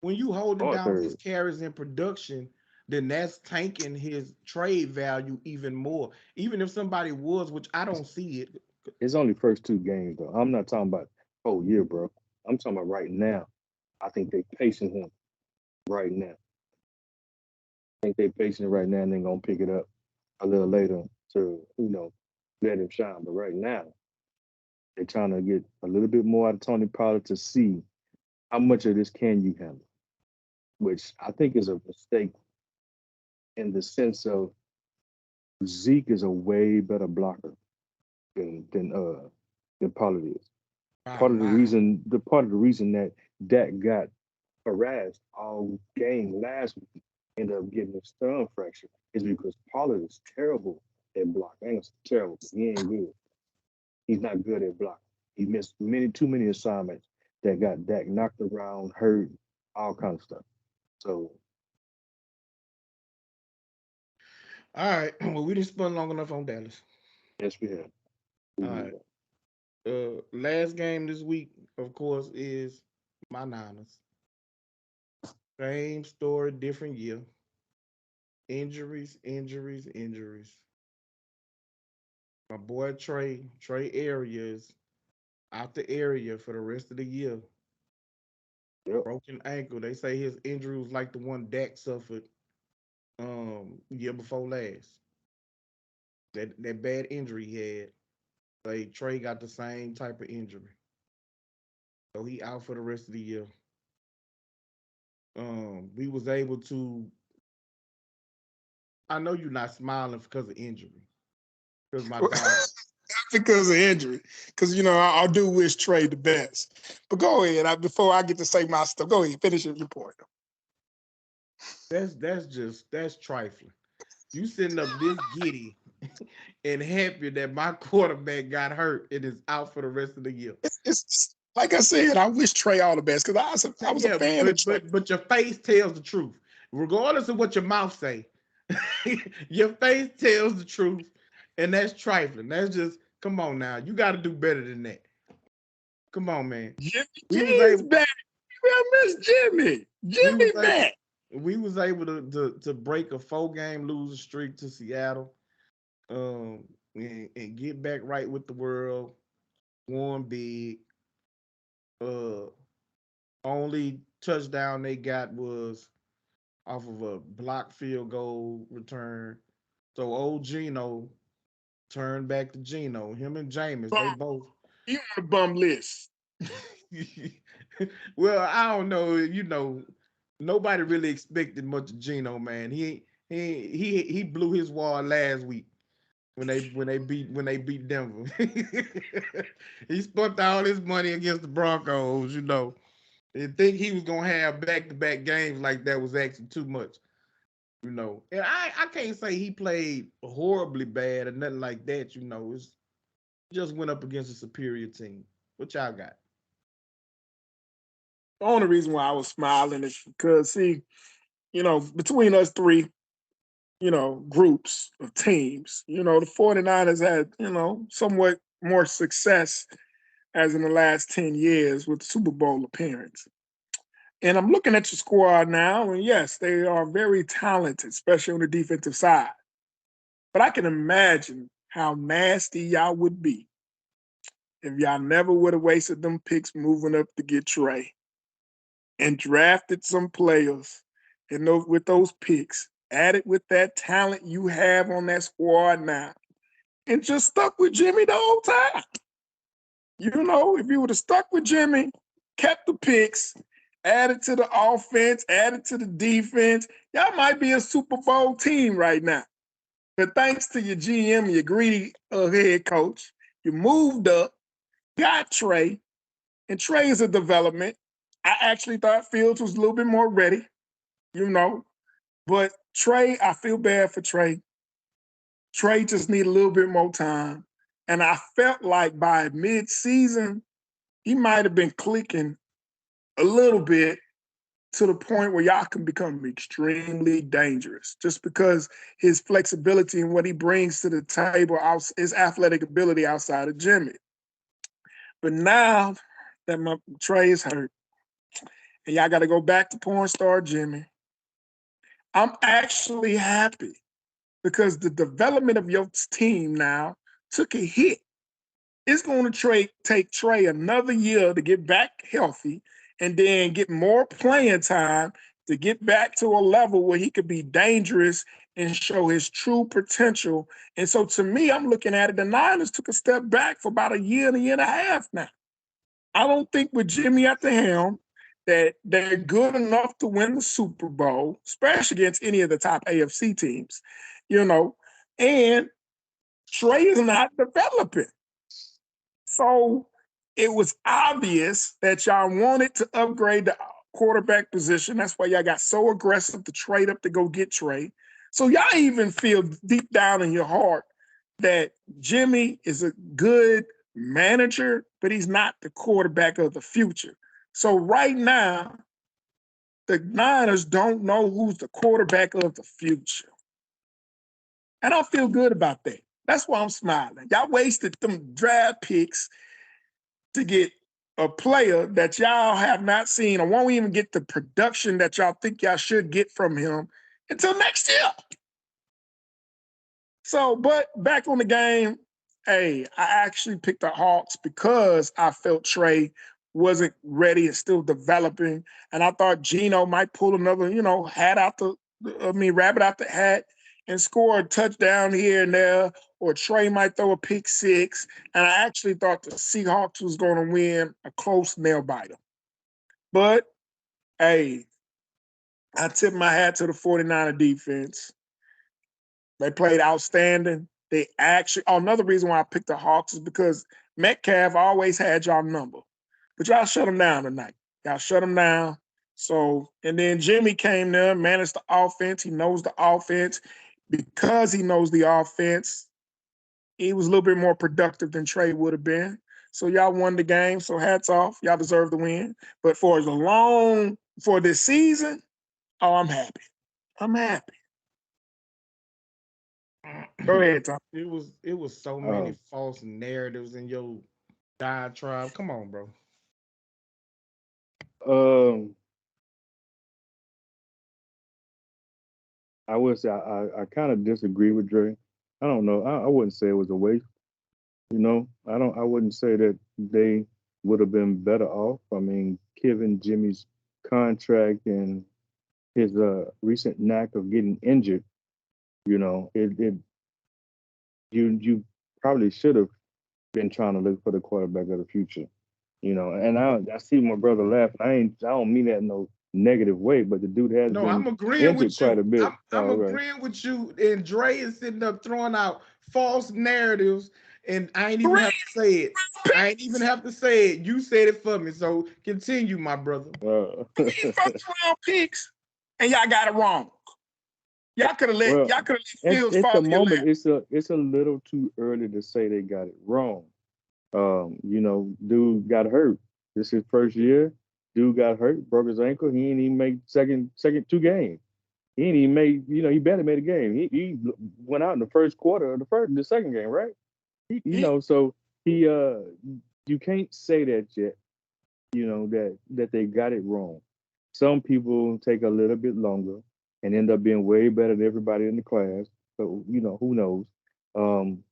you holding or down his third. carries in production, then that's tanking his trade value even more. Even if somebody was, which I don't see it. It's only first 2 games though. I'm not talking about whole year, bro. I'm talking about right now. I think they pacing him right now. I think they pacing it right now, and then gonna pick it up a little later to let him shine. But right now, they're trying to get a little bit more out of Tony Pollard to see how much of this can you handle, which I think is a mistake in the sense of Zeke is a way better blocker than Pollard is. By a Part of the lot. reason the part of the reason that Dak got harassed all game last week, ended up getting a sternum fracture, is because Pollard is terrible at blocking. I ain't gonna say terrible, but he ain't good. He's not good at blocking. He missed too many assignments that got Dak knocked around, hurt, all kind of stuff. So All right. Well, we didn't spend long enough on Dallas. yes, we have. All right. Last game this week, of course, is my Niners. Same story, different year. Injuries, injuries, injuries. My boy Trey Area is out the area for the rest of the year. Yep. Broken ankle. They say his injury was like the one Dak suffered year before last. That bad injury he had. Say Trey got the same type of injury. So he out for the rest of the year. We was able to. I know you're not smiling because of injury, because my dog. Because of injury. Because I do wish Trey the best. But go ahead. Before I get to say my stuff, go ahead. Finish your point. That's trifling. You sitting up this giddy and happy that my quarterback got hurt and is out for the rest of the year. It's like I said, I wish Trey all the best because I was a fan of Trey. but your face tells the truth, regardless of what your mouth say. Your face tells the truth, and that's trifling. That's just come on now. You got to do better than that. Come on, man. Jimmy We was G's able. back. I miss Jimmy. We was Jimmy able. back. We was able to break a 4-game losing streak to Seattle, and get back right with the world. Won big. Uh, only touchdown they got was off of a block field goal return. So old Gino turned back to Gino. Him and Jameis, they Bum, both. you on the bum list. Well, I don't know. Nobody really expected much of Gino, man. He blew his wall last week when they beat Denver. He spent all his money against the Broncos, And think he was gonna have back-to-back games like that was actually too much. And I can't say he played horribly bad or nothing like that. It's just went up against a superior team. What y'all got? The only reason why I was smiling is because, see, between us three, groups of teams, the 49ers had, somewhat more success as in the last 10 years with Super Bowl appearance. And I'm looking at your squad now, and yes, they are very talented, especially on the defensive side. But I can imagine how nasty y'all would be if y'all never would have wasted them picks moving up to get Trey and drafted some players and with those picks, added with that talent you have on that squad now, and just stuck with Jimmy the whole time. If you would have stuck with Jimmy, kept the picks, added to the offense, added to the defense, y'all might be a Super Bowl team right now. But thanks to your GM, your greedy head coach, you moved up, got Trey, and Trey is a development. I actually thought Fields was a little bit more ready, but Trey, I feel bad for Trey. Trey just need a little bit more time. And I felt like by mid-season, he might have been clicking a little bit to the point where y'all can become extremely dangerous just because his flexibility and what he brings to the table, his athletic ability outside of Jimmy. But now that my Trey is hurt, and y'all got to go back to porn star Jimmy, I'm actually happy because the development of your team now took a hit. It's going to take Trey another year to get back healthy and then get more playing time to get back to a level where he could be dangerous and show his true potential. And so to me, I'm looking at it, the Niners took a step back for about a year and a half now. I don't think with Jimmy at the helm that they're good enough to win the Super Bowl, especially against any of the top AFC teams, and Trey is not developing. So it was obvious that y'all wanted to upgrade the quarterback position. That's why y'all got so aggressive to trade up to go get Trey. So y'all even feel deep down in your heart that Jimmy is a good manager, but he's not the quarterback of the future. So right now, the Niners don't know who's the quarterback of the future. And I feel good about that. That's why I'm smiling. Y'all wasted them draft picks to get a player that y'all have not seen or won't even get the production that y'all think y'all should get from him until next year. So, but back on the game, hey, I actually picked the Hawks because I felt Trey wasn't ready and still developing. And I thought Gino might pull another, rabbit out the hat and score a touchdown here and there, or Trey might throw a pick six. And I actually thought the Seahawks was going to win a close nail biter. But, hey, I tip my hat to the 49er defense. They played outstanding. They actually, another reason why I picked the Hawks is because Metcalf always had y'all number. But y'all shut him down tonight. Y'all shut him down. So, and then Jimmy came there, managed the offense. He knows the offense. Because he knows the offense, he was a little bit more productive than Trey would have been. So y'all won the game. So hats off. Y'all deserve the win. But for this season, oh, I'm happy. I'm happy. Go ahead, Tom. It was so many false narratives in your diatribe. Come on, bro. Um, I would say I kind of disagree with Dre. I don't know. I wouldn't say it was a waste. I wouldn't say that they would have been better off. I mean, given Jimmy's contract and his recent knack of getting injured, it you probably should have been trying to look for the quarterback of the future. And I see my brother laughing. I don't mean that in no negative way, but the dude has No, I'm been agreeing injured with quite you. a bit. I'm All right. agreeing with you. And Dre is sitting up throwing out false narratives, and I ain't even Three have to say it. I ain't even have to say it. You said it for me. So continue, my brother. first round picks, and y'all got it wrong. Y'all could have let Well, Fields at fall the in your lap. moment, it's a little too early to say they got it wrong. Dude got hurt. This is his first year. Dude got hurt, broke his ankle. He ain't even make second two games. He ain't even made. He barely made a game. He went out in the first quarter of the second game, right? So he you can't say that yet. That they got it wrong. Some people take a little bit longer and end up being way better than everybody in the class. So who knows? Um,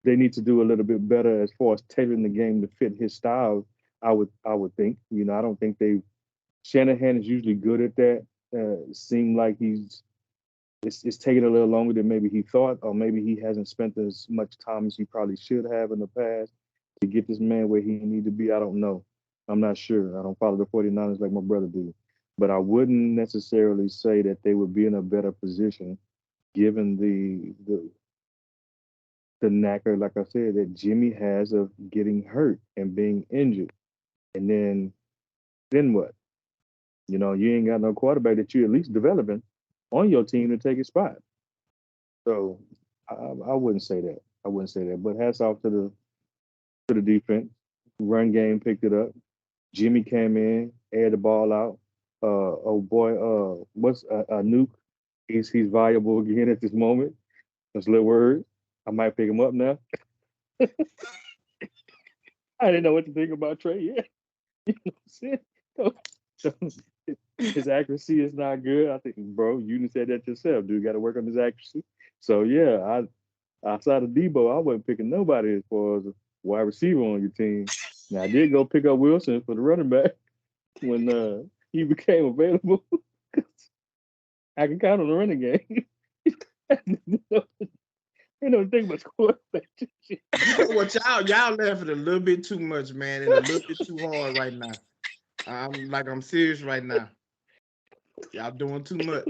they need to do a little bit better as far as tailoring the game to fit his style. I would think. I don't think they. Shanahan is usually good at that. Seem like it's taking a little longer than maybe he thought, or maybe he hasn't spent as much time as he probably should have in the past to get this man where he need to be. I don't know. I'm not sure. I don't follow the 49ers like my brother do. But I wouldn't necessarily say that they would be in a better position given the knacker, like I said, that Jimmy has of getting hurt and being injured. And then what? You ain't got no quarterback that you at least developing on your team to take his spot. So I wouldn't say that. I wouldn't say that. But hats off to the defense. Run game picked it up. Jimmy came in, aired the ball out. Oh boy, what's a nuke? He's valuable again at this moment. That's a little word. I might pick him up now. I didn't know what to think about Trey yet. You know what I'm saying? So, his accuracy is not good. I think, bro, you said that yourself. Dude, got to work on his accuracy. So yeah, outside of Debo, I wasn't picking nobody as far as a wide receiver on your team. Now I did go pick up Wilson for the running back when he became available. I can count on the running game. Think about quarterback. You know what, y'all laughing a little bit too much, man, and a little bit too hard right now. I'm serious right now. Y'all doing too much.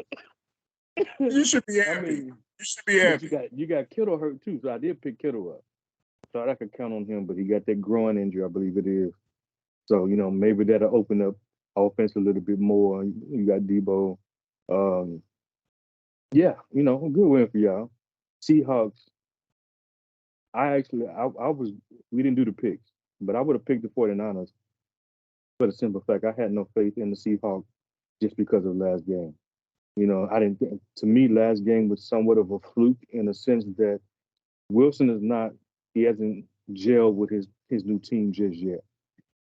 You should be I happy. mean, You should be but happy. you got Kittle hurt too, so I did pick Kittle up. Thought I could count on him, but he got that groin injury, I believe it is. So maybe that'll open up offense a little bit more. You got Debo. Um, yeah, good win for y'all. Seahawks. I was we didn't do the picks, but I would have picked the 49ers for the simple fact I had no faith in the Seahawks just because of last game. I didn't think, to me, last game was somewhat of a fluke in the sense that Wilson is not, he hasn't gelled with his new team just yet.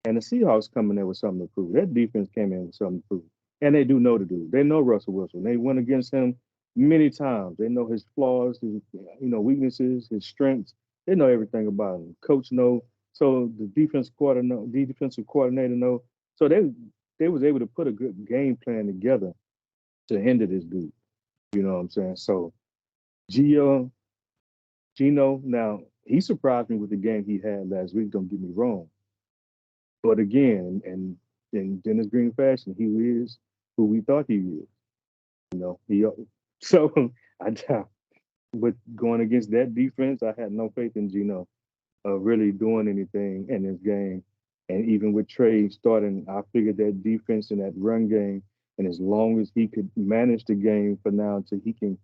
And the Seahawks coming there with something to prove. That defense came in with something to prove. And they do know the dude. They know Russell Wilson. They went against him many times. They know his flaws, his weaknesses, his strengths. They know everything about him. Coach know. So the defensive coordinator know. So they was able to put a good game plan together to hinder this dude. You know what I'm saying? So Gio, Gino, now he surprised me with the game he had last week. Don't get me wrong. But again, and in Dennis Green fashion, he is who we thought he is. He so I with going against that defense, I had no faith in Gino really doing anything in this game. And even with Trey starting, I figured that defense and that run game, and as long as he could manage the game for now until he can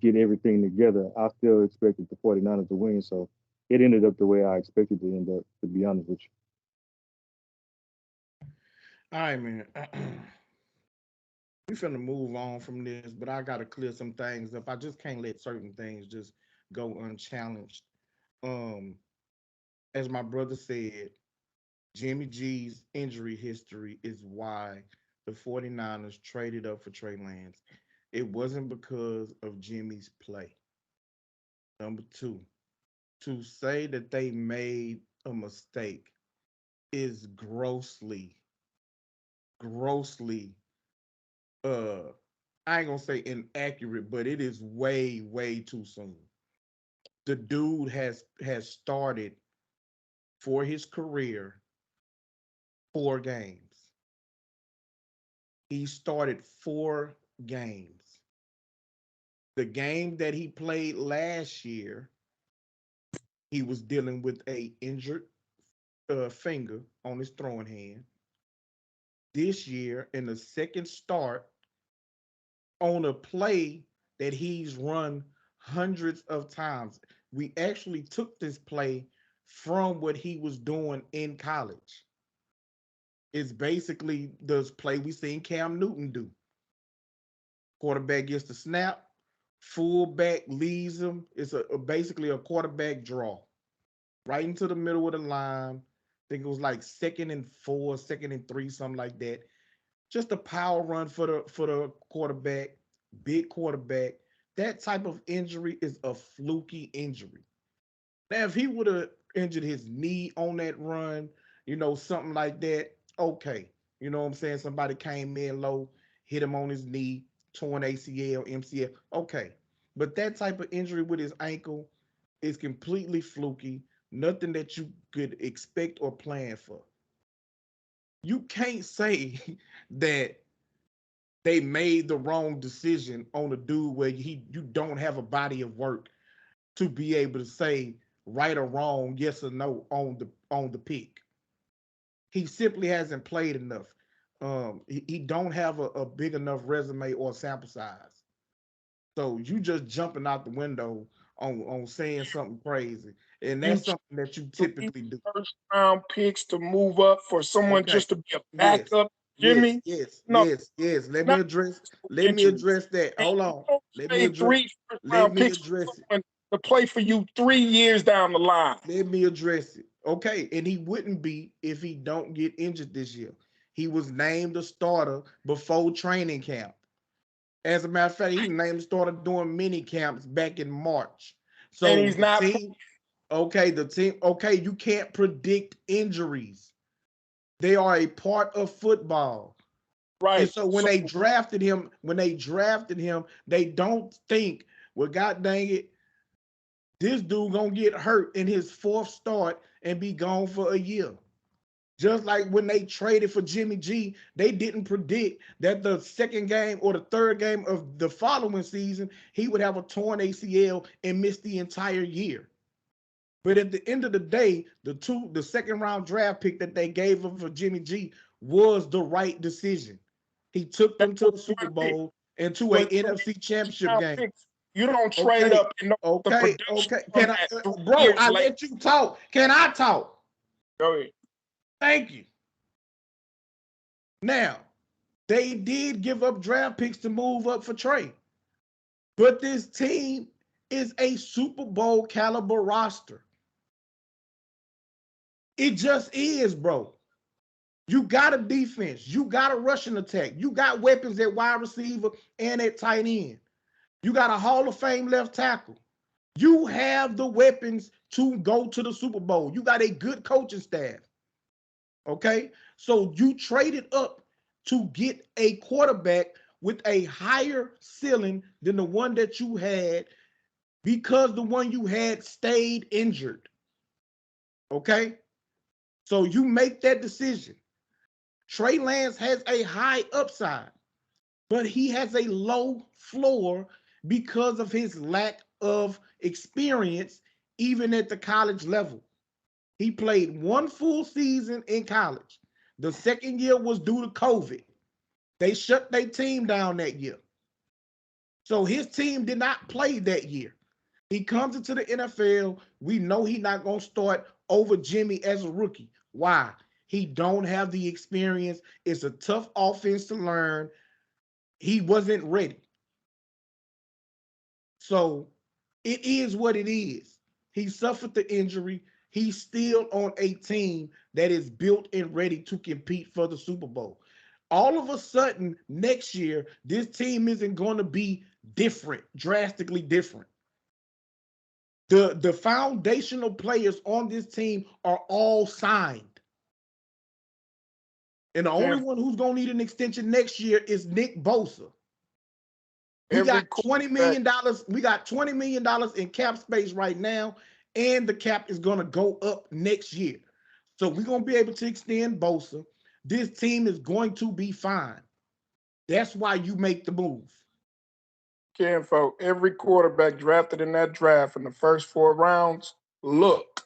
get everything together, I still expected the 49ers to win. So it ended up the way I expected it to end up, to be honest with All right, man. We finna move on from this, but I gotta clear some things up. I just can't let certain things just go unchallenged. Um, as my brother said, Jimmy G's injury history is why the 49ers traded up for Trey Lance. It wasn't because of Jimmy's play. Number two, to say that they made a mistake is grossly, uh, I ain't gonna say inaccurate, but it is way too soon. The dude has started for his career 4 games. He started 4 games. The game that he played last year, he was dealing with a injured finger on his throwing hand. This year, in the second start, on a play that he's run hundreds of times, we actually took this play from what he was doing in college. It's basically the play we seen Cam Newton do. Quarterback gets the snap, fullback leads him. It's basically a quarterback draw right into the middle of the line. I think it was like 2nd and 4, 2nd and 3, something like that. Just a power run for the quarterback, big quarterback. That type of injury is a fluky injury. Now, if he would have injured his knee on that run, something like that, okay. You know what I'm saying? Somebody came in low, hit him on his knee, torn ACL, MCL, okay. But that type of injury with his ankle is completely fluky, nothing that you could expect or plan for. You can't say that they made the wrong decision on a dude where you don't have a body of work to be able to say right or wrong, yes or no on the pick. He simply hasn't played enough. He don't have a big enough resume or sample size. So you just jumping out the window on saying something crazy, and You that's something that you three typically do. first round picks to move up for someone Okay. just to be a Yes. backup, Yes. Jimmy. Yes. No, Yes. Yes. Let me not address. Let me injuries. address that. And Hold you on. don't Let me trade address. three first Let round me picks for address it. someone to play for you 3 years down the line. Let me address it. Okay, and he wouldn't be if he don't get injured this year. He was named a starter before training camp. As a matter of fact, he was named a starter during mini camps back in March. And So he's the not team, okay, you can't predict injuries. They are a part of football. And right. so when So they drafted him, they don't think, well, God dang it, this dude gonna get hurt in his 4th start and be gone for a year. Just like when they traded for Jimmy G, they didn't predict that the 2nd game or the 3rd game of the following season, he would have a torn ACL and miss the entire year. But at the end of the day, the 2nd round draft pick that they gave him for Jimmy G was the right decision. He took them to the Super Bowl and to a but NFC Championship game. picks, you don't trade Okay, up and know the okay, production okay. from Can I, that 3 bro? years I later. let you talk. Can I talk? Go ahead. Thank you. Now, they did give up draft picks to move up for Trey, but this team is a Super Bowl caliber roster. It just is, bro. You got a defense. You got a rushing attack. You got weapons at wide receiver and at tight end. You got a Hall of Fame left tackle. You have the weapons to go to the Super Bowl. You got a good coaching staff. Okay? So you traded up to get a quarterback with a higher ceiling than the one that you had because the one you had stayed injured. Okay? So you make that decision. Trey Lance has a high upside, but he has a low floor because of his lack of experience, even at the college level. He played 1 full season in college. The 2nd year was due to COVID. They shut their team down that year. So his team did not play that year. He comes into the NFL. We know he's not gonna start over Jimmy as a rookie. Why? He don't have the experience. It's a tough offense to learn. He wasn't ready. So it is what it is. He suffered the injury. He's still on a team that is built and ready to compete for the Super Bowl. All of a sudden, next year, this team isn't going to be different, drastically different. The foundational players on this team are all signed. And the only one who's going to need an extension next year is Nick Bosa. We got $20 million. We got $20 million in cap space right now, and the cap is going to go up next year. So we're going to be able to extend Bosa. This team is going to be fine. That's why you make the move. Ken, folk, every quarterback drafted in that draft in the first 4 rounds looked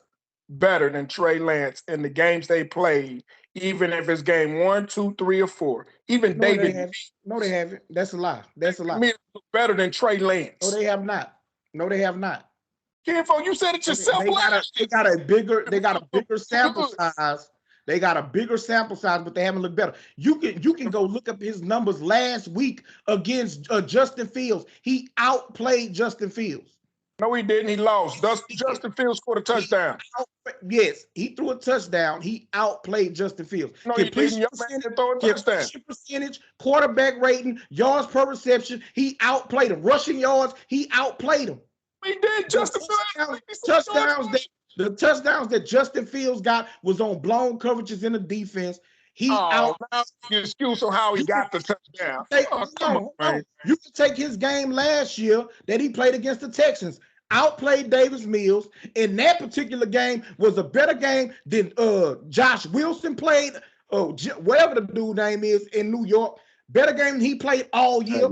better than Trey Lance in the games they played, even if it's game 1, 2, 3, or 4. Even No, David. they haven't. That's a lie. That's a lie. Look better than Trey Lance. No, they have not. No, they have not. Ken, folk, you said it yourself. They got a bigger sample size. They got a bigger sample size, but they haven't looked better. You can go look up his numbers last week against Justin Fields. He outplayed Justin Fields. No, he didn't. He lost. Justin Fields scored a touchdown. Yes, he threw a touchdown. He outplayed Justin Fields. No, he didn't. Completion percentage, quarterback rating, yards per reception. He outplayed him. Rushing yards, he outplayed him. He did. Justin Fields. The touchdowns that Justin Fields got was on blown coverages in the defense. Excuse on how he got the touchdown. You can take his game last year that he played against the Texans. Outplayed Davis Mills. In that particular game was a better game than Josh Wilson played. Whatever the dude name is in New York. Better game than he played all year.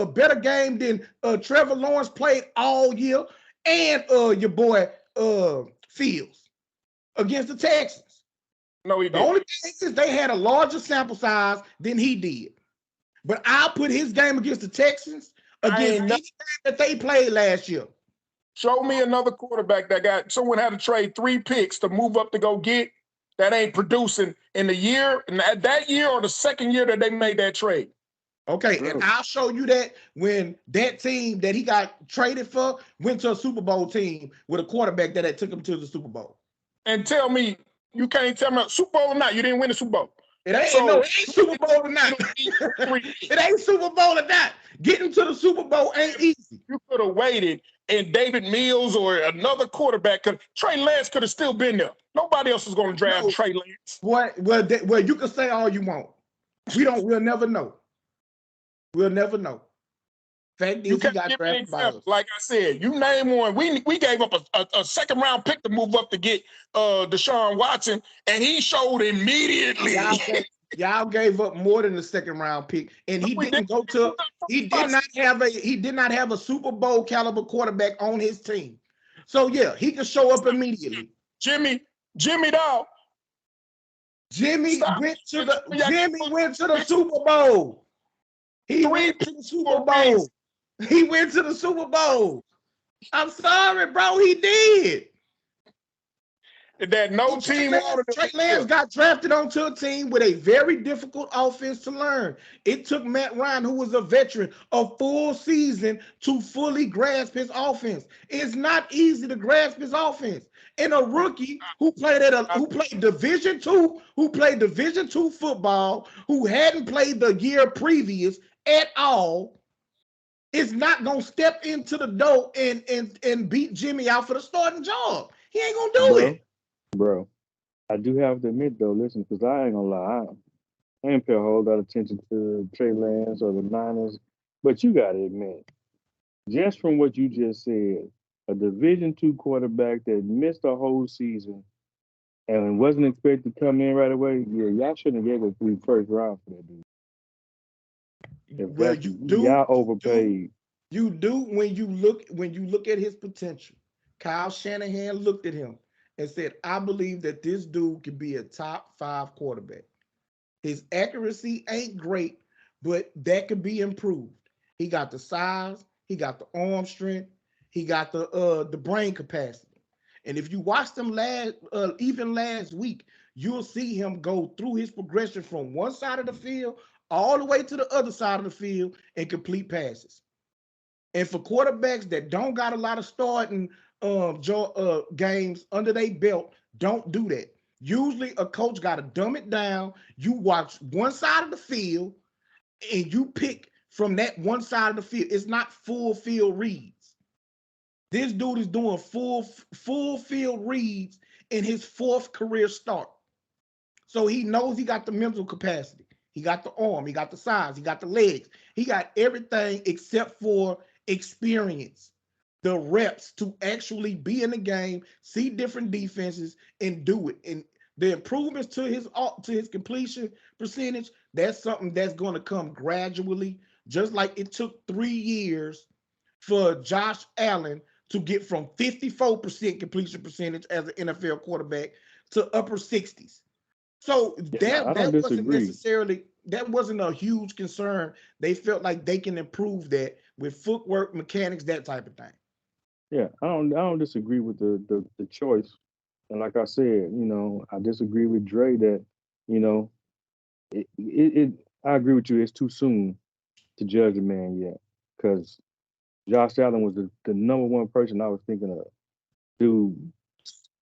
Better game than Trevor Lawrence played all year. And your boy Fields against the Texans. No, he didn't. The only thing is they had a larger sample size than he did. But I'll put his game against the Texans against any game that they played last year. Show me another quarterback someone had to trade 3 picks to move up to go get that ain't producing in the year, that year or the second year that they made that trade. Okay, and I'll show you that when that team that he got traded for went to a Super Bowl team with a quarterback that took him to the Super Bowl. And tell me, you can't tell me Super Bowl or not, you didn't win the Super Bowl. It ain't Super Bowl or not. It ain't Super Bowl or not. Getting to the Super Bowl ain't easy. You could have waited, and David Mills or another quarterback Trey Lance could have still been there. Nobody else is going to draft Trey Lance. Well, you can say all you want. We'll never know. We'll never know. Fact is, he got drafted by us. Like I said, you name one. We gave up a second round pick to move up to get Deshaun Watson, and he showed immediately. Y'all gave up more than the second round pick, and he didn't go to. He did not have a Super Bowl caliber quarterback on his team. So yeah, he can show up immediately. Jimmy dog. Jimmy went to the Super Bowl. He went to the Super Bowl. He went to the Super Bowl. I'm sorry, bro. He did. That no team wanted him. Trey Lance got drafted onto a team with a very difficult offense to learn. It took Matt Ryan, who was a veteran, a full season to fully grasp his offense. It's not easy to grasp his offense. And a rookie who played Division II football, who hadn't played the year previous at all, is not gonna step into the door and beat Jimmy out for the starting job. He ain't gonna do it. Bro, I do have to admit though, listen, because I ain't gonna lie, I ain't pay a whole lot of attention to Trey Lance or the Niners, but you gotta admit, just from what you just said, a Division II quarterback that missed a whole season and wasn't expected to come in right away, yeah, y'all shouldn't have gave a 3 first round for that dude. Y'all overpaid. You do when you look at his potential. Kyle Shanahan looked at him and said, I believe that this dude can be a top 5 quarterback. His accuracy ain't great, but that could be improved. He got the size, he got the arm strength, He got the brain capacity. And if you watch them even last week, you'll see him go through his progression from one side of the field all the way to the other side of the field and complete passes. And for quarterbacks that don't got a lot of starting games under their belt, don't do that. Usually a coach got to dumb it down. You watch one side of the field and you pick from that one side of the field. It's not full field reads. This dude is doing full field reads in his 4th career start. So he knows he got the mental capacity. He got the arm. He got the size. He got the legs. He got everything except for experience, the reps to actually be in the game, see different defenses, and do it. And the improvements to his completion percentage, that's something that's going to come gradually, just like it took 3 years for Josh Allen to get from 54% completion percentage as an NFL quarterback to upper 60s. So that wasn't a huge concern. They felt like they can improve that with footwork, mechanics, that type of thing. Yeah, I don't disagree with the choice. And like I said, I disagree with Dre that, I agree with you. It's too soon to judge a man yet, because Josh Allen was the number one person I was thinking of. Dude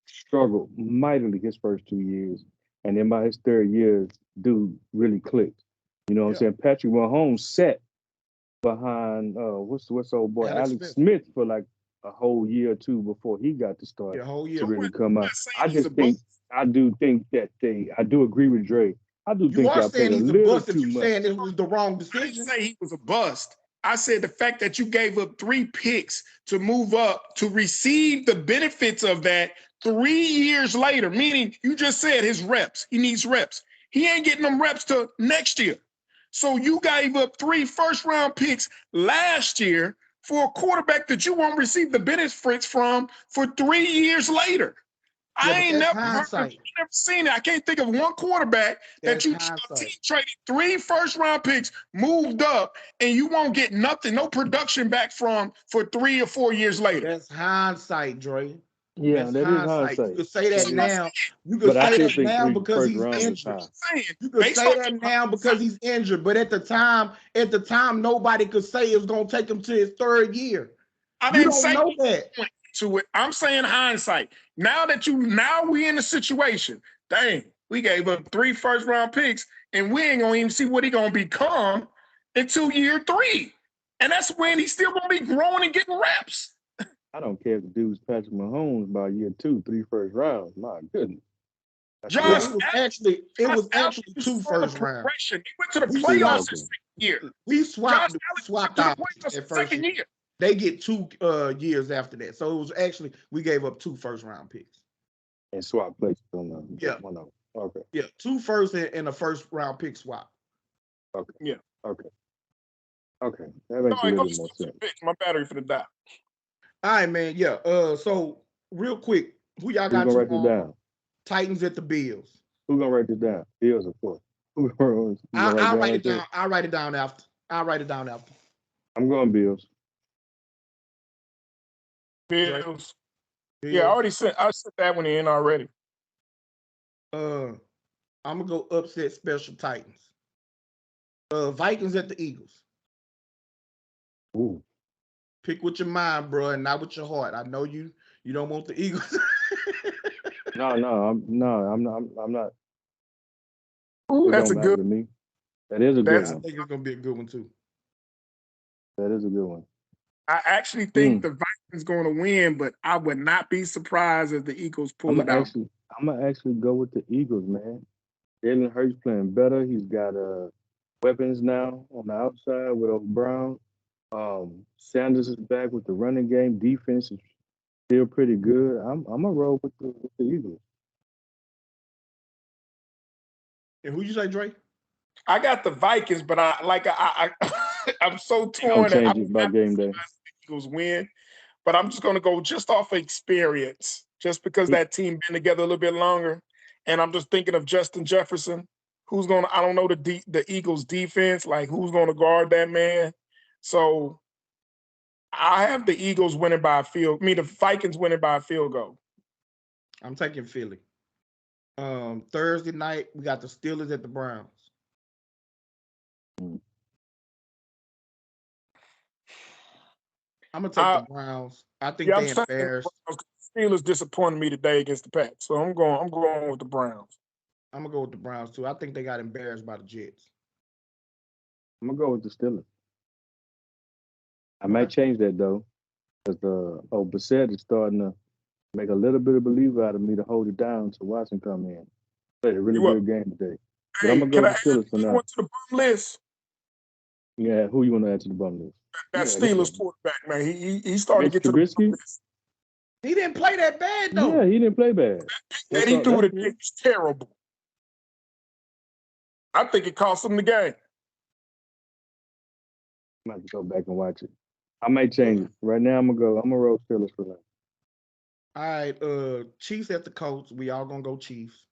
struggled mightily his first 2 years, and then by his 3rd year, dude really clicked. You know what I'm saying? Patrick Mahomes sat behind what's old boy Alex Smith for like a whole year or two before he got to start to really come out. I do think that I do agree with Dre. I do think y'all played a little too much. Saying it was the wrong decision. I didn't say he was a bust. I said the fact that you gave up 3 picks to move up to receive the benefits of that 3 years later, meaning you just said his reps. He needs reps. He ain't getting them reps till next year. So you gave up 3 first-round picks last year for a quarterback that you won't receive the benefits from for 3 years later. I ain't never seen it. I can't think of one quarterback that team traded 3 first-round picks, moved up, and you won't get nothing, no production back from for 3 or 4 years later. That's hindsight, Dre. Yeah, that is hindsight. You could say that now. You could say that now because he's injured. You could say that now because he's injured. But at the time, nobody could say it was going to take him to his 3rd year. I didn't say that. To it. I'm saying hindsight. Now we in the situation. Dang, we gave up 3 first-round picks, and we ain't gonna even see what he gonna become until year 3. And that's when he's still gonna be growing and getting reps. I don't care if the dude's Patrick Mahomes by year 2, 3 first rounds. My goodness. It was actually 2 first rounds. He went to the playoffs this year. We swapped out at first year. They get 2 years after that. So it was actually, we gave up 2 first-round picks. And swap places on them. Yeah. Okay. Yeah, 2 first and a first-round pick swap. Okay. Yeah. Okay. That makes a little more sense. My battery for the die. All right, man. Yeah. So real quick, who y'all got? Who's gonna write this down? Titans at the Bills. Who's gonna write this down? Bills, of course. I'll write it down. I'll write it down after. I'm going Bills. Bills. Yeah, I sent that one in already. I'm gonna go upset special Titans. Vikings at the Eagles. Ooh. Pick with your mind, bro, and not with your heart. I know you don't want the Eagles. I'm not. Ooh, that's a good one. That is a good one. I think it's gonna be a good one too. That is a good one. I actually think the Vikings going to win, but I would not be surprised if the Eagles pull it out. I'm gonna actually go with the Eagles, man. Jalen Hurts playing better. He's got weapons now on the outside with old Brown. Sanders is back with the running game. Defense is still pretty good. I'm gonna roll with the Eagles. And who you say, Drake? I got the Vikings, but I'm so torn. Change it by game day. Eagles win, but I'm just gonna go just off of experience, just because that team been together a little bit longer, and I'm just thinking of Justin Jefferson, who's gonna. I don't know the Eagles defense, like who's gonna guard that man. So I have the Eagles winning by a field. The Vikings winning by a field goal. I'm taking Philly. Thursday night, we got the Steelers at the Browns. I'm gonna take the Browns. I think they embarrassed. Steelers disappointed me today against the Pats, so I'm going with the Browns. I'm gonna go with the Browns too. I think they got embarrassed by the Jets. I'm gonna go with the Steelers. I might change that though, because Bissett is starting to make a little bit of believer out of me to hold it down so Watson come in. Played a really good game today. But I'm gonna go with the Steelers for now. To the bum list? Yeah, who you want to add to the bum list? That Steelers quarterback, man. He started to get to the bum list. He didn't play that bad though. Yeah, he didn't play bad. And he threw it. It was terrible. I think it cost him the game. I might go back and watch it. I may change it. Right now, I'm gonna roll Steelers for that. All right, Chiefs at the Colts. We all gonna go Chiefs.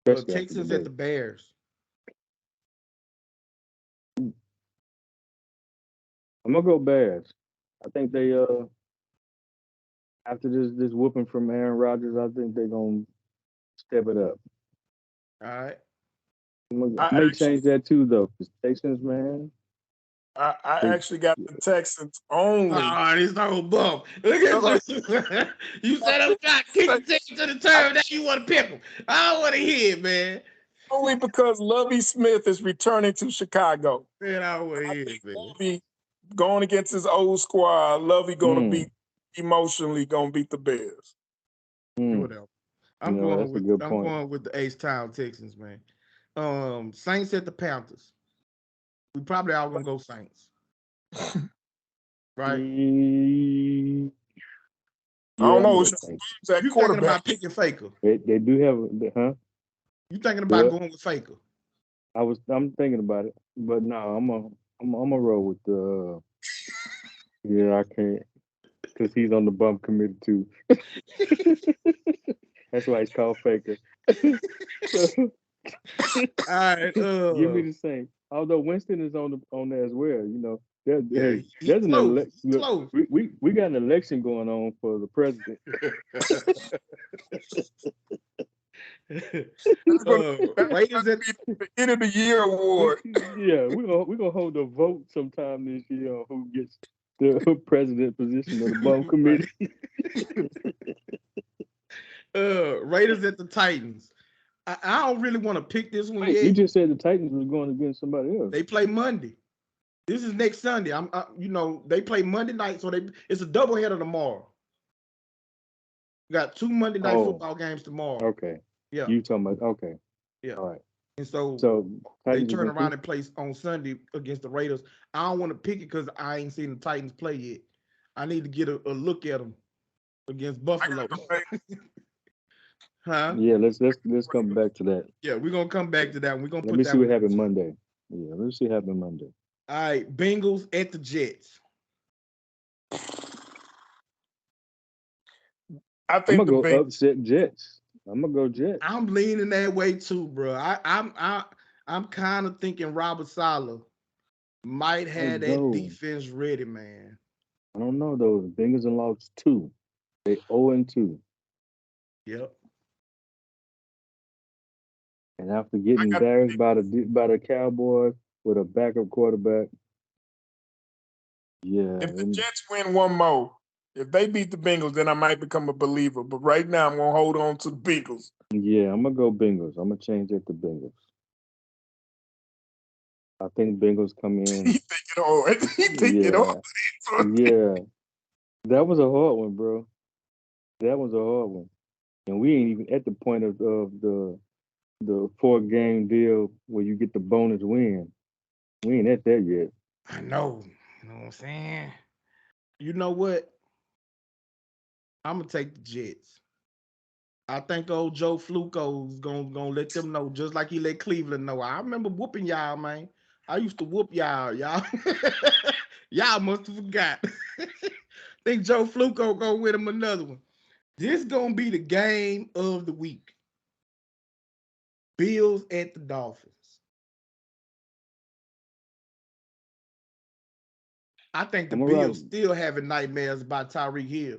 Texans at the Bears. I'm gonna go Bears. I think they after this whooping from Aaron Rodgers, I think they're gonna step it up. All right. I may change that too though. The Texans, man. I actually got the Texans only. Oh, this no bum. Look at this. You said I'm not kick the Texans to the turn. Now you want to pick them. I don't want to hear it, man. Only because Lovie Smith is returning to Chicago. Man, I don't want to hear it, man. Lovie going against his old squad. Lovie going to be emotionally going to beat the Bears. Whatever. I'm going with the H-Town Texans, man. Saints at the Panthers. We probably all gonna go Saints. Right? I don't know. You thinking about picking Faker? They do have, huh? You thinking about going with Faker? I'm thinking about it, but no, I'm a roll with the. Yeah, I can't, because he's on the bump committee too. That's why he's called Faker. All right, give me the same. Although Winston is on there as well, you know. There's an election. We got an election going on for the president. Raiders at the end of the year award. Yeah, we're gonna hold a vote sometime this year on who gets the president position of the bum committee. Raiders at the Titans. I don't really want to pick this one yet. You just said the Titans was going against somebody else. They play Monday. This is next Sunday. They play Monday night, so it's a doubleheader tomorrow. We got 2 Monday night football games tomorrow. Okay. Yeah. You talking about okay. Yeah. All right. And so Titans they turn around and play on Sunday against the Raiders. I don't want to pick it because I ain't seen the Titans play yet. I need to get a look at them against Buffalo. Huh? Yeah, let's come back to that. Yeah, we're gonna come back to that. We're gonna let me see what happened Monday. Yeah, let's see what happened Monday. All right, Bengals at the Jets. I think I'm gonna go upset Jets. I'm gonna go Jets. I'm leaning that way too, bro. I'm kind of thinking Robert Saleh might have that defense ready, man. I don't know though. The Bengals and lost 2. They 0-2. Yep. And after getting embarrassed by the Cowboys with a backup quarterback, yeah. If the Jets win one more, if they beat the Bengals, then I might become a believer. But right now, I'm gonna hold on to the Bengals. Yeah, I'm gonna go Bengals. I'm gonna change it to Bengals. I think Bengals come in. He think it all. Yeah, that was a hard one, bro. That was a hard one, and we ain't even at the point of the 4-game deal where you get the bonus win. We ain't at that yet. I know. You know what I'm saying? You know what? I'm gonna take the Jets. I think old Joe Flacco's gonna let them know, just like he let Cleveland know. I remember whooping y'all, man. I used to whoop y'all. Y'all must have forgot. Think Joe Flacco gonna win him another one. This gonna be the game of the week. Bills at the Dolphins. I think the I'm gonna ride. Bills still having nightmares about Tyreek Hill.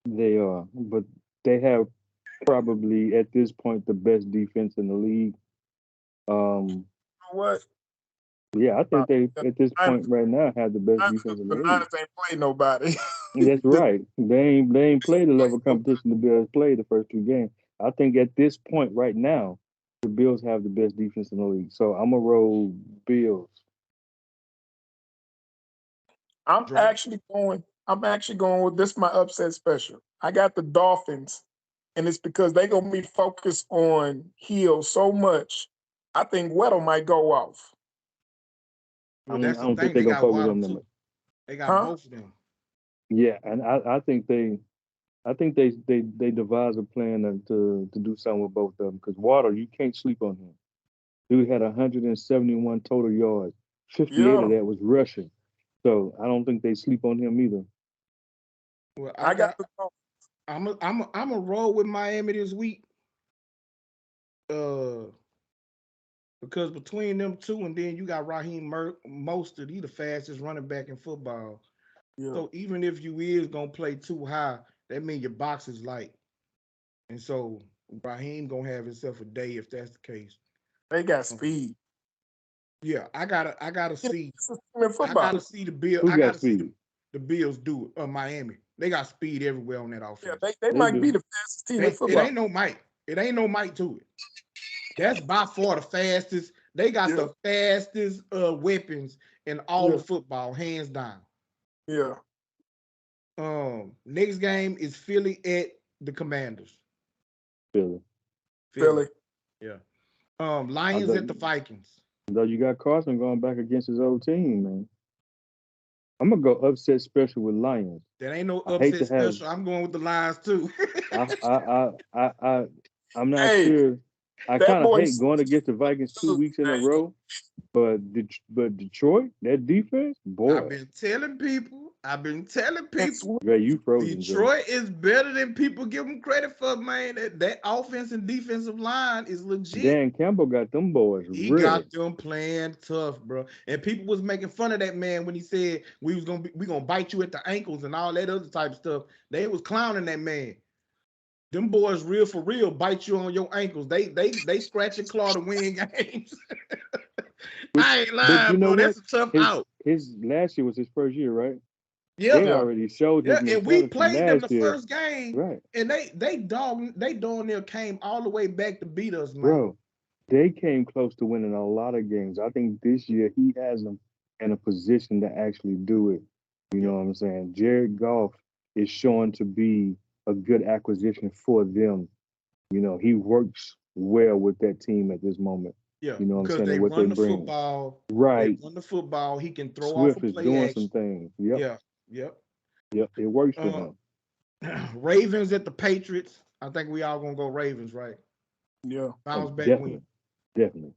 They are, but they have probably at this point the best defense in the league. Um, You know what? yeah, I think they The at this Niners, point right now have the best defense in the the league. Niners ain't play nobody. That's right. They ain't played the level of competition the Bills played the first 2 games. I think at this point right now, the Bills have the best defense in the league. So I'm gonna roll Bills. I'm Dre? actually going. I'm actually going with this. My upset special. I got the Dolphins, and it's because they gonna be focused on Hill so much. I think Weddle might go off. Well, I that's the don't think thing. they're They gonna got focus on Waddle them. too. They got Huh? both of them. Yeah, and I think they devise a plan to do something with both of them because Water, you can't sleep on him. Dude had 171 total yards. 58 of Yeah, that was rushing. So I don't think they sleep on him either. Well, I got the Dolphins. I'm a roll with Miami this week. Uh, because between them two and then you got Raheem Mostert, he the fastest running back in football. Yeah, So even if you is gonna play too high, that means your box is light. And so Raheem gonna have himself a day if that's the case. they got Um, speed. yeah, I gotta Yeah, see. it's a team in I football. gotta see the Bill. Who I got gotta see speed? the Bills do it. Miami. They got speed everywhere on that Yeah, offense. they They might be do. the fastest team in It football. ain't no Mike. It ain't no Mike to it. That's by far the fastest. They got Yeah, the fastest weapons in all yeah, of football, hands down. yeah. Next game is Philly at the Commanders. Philly. Philly. Philly. Yeah. I Lions thought, at the Vikings. though you got Carson going back against his old team, man. I'm gonna go upset special with Lions. That ain't no I hate upset to have. special. I'm going with the Lions too. I'm not Hey, sure. I that kind of boy hate going against the Vikings 2 weeks in a man. row, but Detroit, that defense, I've boy, been telling people. And Swift, Dre, you frozen, Dre. Detroit is better than people give them credit for, man. That offense and defensive line is legit. Dan Campbell got them boys He ready. got them playing tough, bro. And people was making fun of that man when he said we gonna bite you at the ankles and all that other type of stuff. They was clowning that man. Them boys, real for real, bite you on your ankles. They scratch and claw to win games. But, I ain't but you lying, know bro. what? That's a tough His out. his last year was his first year, right? Yeah, They yeah, already showed his yeah. And we mentality played them last the year, first game, right, and they darn near came all the way back to beat us, man. bro? They came close to winning a lot of games. I think this year he has them in a position to actually do it. You know Yeah, what I'm saying? Jared Goff is showing to be a good acquisition for them. You know, he works well with that team at this moment. yeah. You know what I'm Because saying? they And what they run the bring. football. They Right. run the football. He can throw off a Swift is play doing some action. things. Yep. Yeah, yep. Yep. It works for Uh, him. Ravens at the Patriots. I think we all gonna go Ravens, right? yeah. Bounce Oh, back win. definitely. Definitely.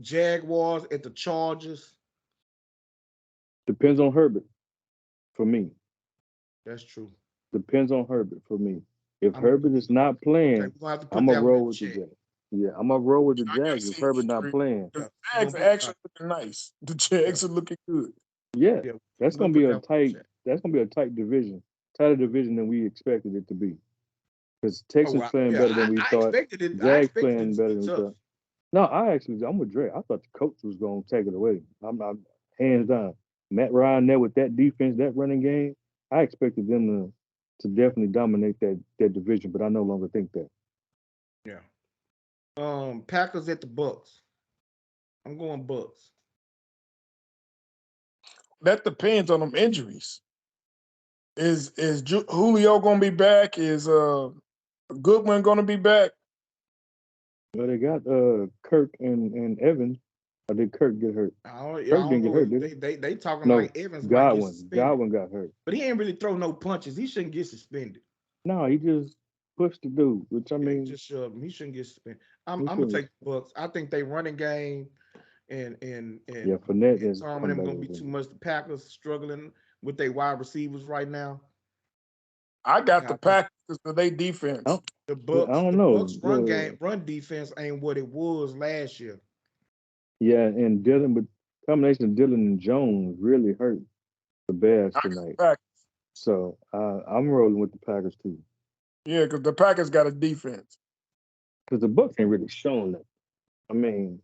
Jaguars at the Chargers. Depends on Herbert for me. That's true. Depends on Herbert for me. If I'm gonna Herbert put is not playing, okay, we're gonna have to I'm put gonna that one roll in with the check. Jags. Yeah, I'm gonna roll with the I gotta Jags if see Herbert the not injury. playing. The Yeah, we're Jags gonna are put actually looking nice. The Jags are looking good. Yeah, yeah, that's we're gonna gonna put be that a one in tight. check. That's gonna be a tight division, tighter division than we expected it to be. Because Oh Texas well, playing yeah, better than we I thought. expected it. I Jags expected it playing to better be than we tough. thought. No, I'm with Dre. I thought the coach was gonna take it away. I'm hands down. Matt Ryan there with that defense, that running game. I expected them to definitely dominate that division, but I no longer think that. Yeah. Packers at the Bucks. I'm going Bucks. That depends on them injuries. Is Julio gonna be back? Is Goodwin gonna be back? Well, they got Kirk and Evans. Or did Kirk get hurt? I Kirk don't didn't get know hurt, if did he? they talking No, like Evans might get Godwin. suspended, Godwin got hurt. but he ain't really throw no punches. He shouldn't get suspended. No, he just pushed the dude, which I Yeah, he mean, just shoved him. He shouldn't get suspended. I'm he gonna shouldn't. take the Bucks. I think they running game and and Yeah, and Fournette and is Tom and come them back gonna be with too him. much. The Packers struggling with their wide receivers right now. I got Yeah, the I think Packers for their I defense. don't, I don't The know. Bucks run defense ain't what it was last year. Yeah, and dealing with combination of Dillon and Jones really hurt the Bears I tonight. got Packers. So I'm rolling with the Packers too. Yeah, because the Packers got a defense. Because the Bucks ain't really shown that. I mean,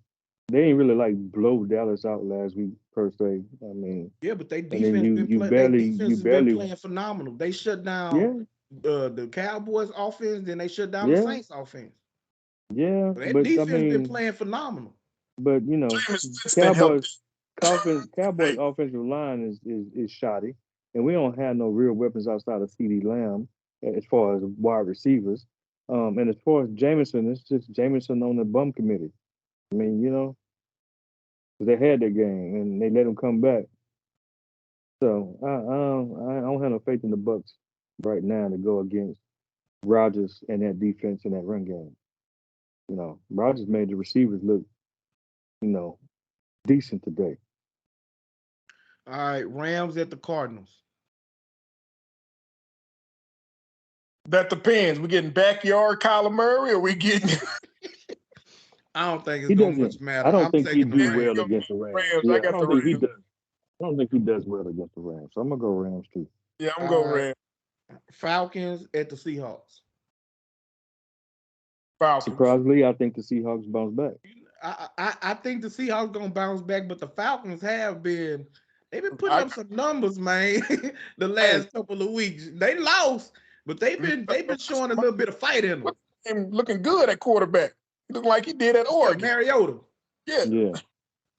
they ain't really like blow Dallas out last week per se. I mean, Yeah, but they and then defense been you playing. Their barely defense has been playing phenomenal. They shut down the Cowboys offense, then they shut down the yeah, Saints offense. yeah. That But I defense been mean, playing phenomenal. but you know, Jameis Winston helped. Cowboys offensive line is shoddy, and we don't have no real weapons outside of CD Lamb as far as wide receivers. And as far as Jameson, it's just Jameson on the bum committee. I mean, you know, 'cause they had that game and they let him come back. So I don't have no faith in the Bucks right now to go against Rodgers and that defense and that run game. You know, Rodgers made the receivers look, you know, decent today. All right, Rams at the Cardinals. That depends. We getting backyard Kyler Murray, or we getting I don't think it's He gonna doesn't. much matter. I don't I'm think he taking the do Rams. well against the Rams. Rams? Yeah, I I got the don't think he Rams. does. I don't think he does well against the Rams. So I'm gonna go Rams too. Yeah, I'm All going right, Rams. Falcons at the Seahawks. Falcons. Surprisingly, I think the Seahawks bounce back. I think the Seahawks gonna bounce back, but the Falcons they've been putting I up some numbers, man. The hey, last couple of weeks they lost, but they've been showing a little bit of fight in them. him looking good at quarterback. He looked like he did at Yeah, Oregon. Mariota. Yeah, Yeah,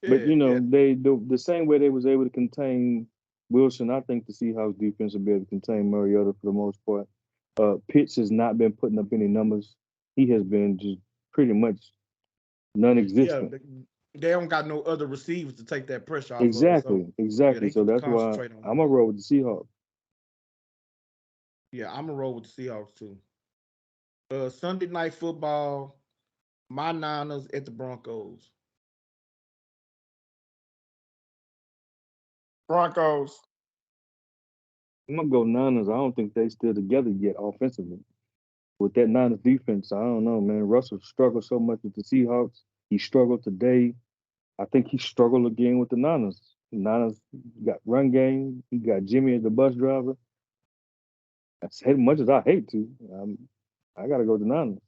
but Yeah, you yeah. know the same way they was able to contain Wilson, I think the Seahawks defense will be able to contain Mariota for the most part. Pitts has not been putting up any numbers. He has been just pretty much Yeah, non-existent. they don't got no other receivers to take that pressure off of. So yeah, Exactly. they So get to that's why concentrate on I'm him. gonna roll with the Seahawks. Yeah, I'm gonna roll with the Seahawks too. Sunday night football, my Niners at the Broncos. Broncos. I'm gonna go Niners. I don't think they still together yet offensively. With that Niners defense, I don't know, man. Russell struggled so much with the Seahawks. He struggled today. I think he struggled again with the Niners. The Niners got run game. He got Jimmy as the bus driver. As much as I hate to, I gotta go with the Niners.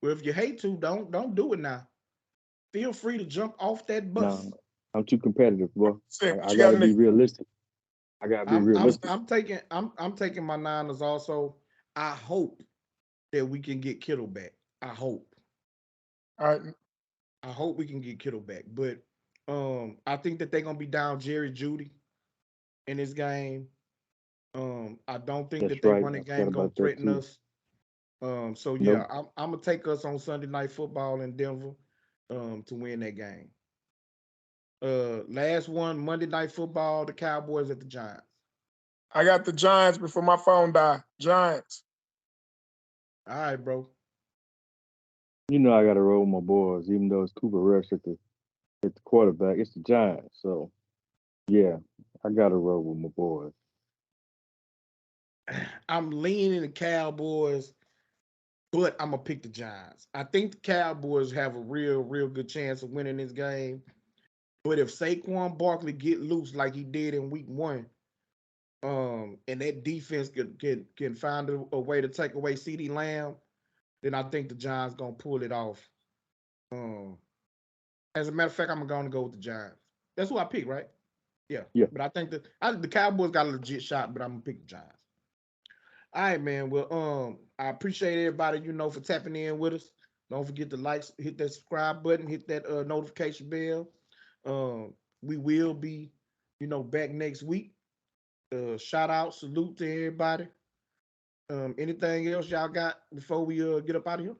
Well, if you hate to, don't do it now. Feel free to jump off that bus. No, I'm too competitive, bro. Say what I you got gotta in be the realistic. I gotta be realistic. I'm taking my Niners also. I hope that we can get Kittle back. I hope. all right. I hope we can get Kittle back. But I think that they're gonna be down Jerry Judy in this game. I don't think That's that they right. running I forgot game gonna about that threaten too. us. So yeah, Nope. I'm gonna take us on Sunday night football in Denver to win that game. Last one, Monday night football, the Cowboys at the Giants. I got the Giants before my phone died. Giants. All right, bro. You know I gotta roll with my boys, even though it's Cooper Rush at the quarterback. It's the Giants. So yeah, I gotta roll with my boys. I'm leaning the Cowboys, but I'm gonna pick the Giants. I think the Cowboys have a real good chance of winning this game. But if Saquon Barkley get loose like he did in week 1, and that defense can find a way to take away CD Lamb, then I think the Giants gonna pull it off. Um, as a matter of fact, I'm gonna go with the Giants. That's who I picked, right? Yeah. Yeah. But I think the Cowboys got a legit shot, but I'm gonna pick the Giants. All right, man. Well, I appreciate everybody, for tapping in with us. Don't forget to hit that subscribe button, hit that notification bell. We will be, back next week. Shout out, salute to everybody. Anything else y'all got before we get up out of here?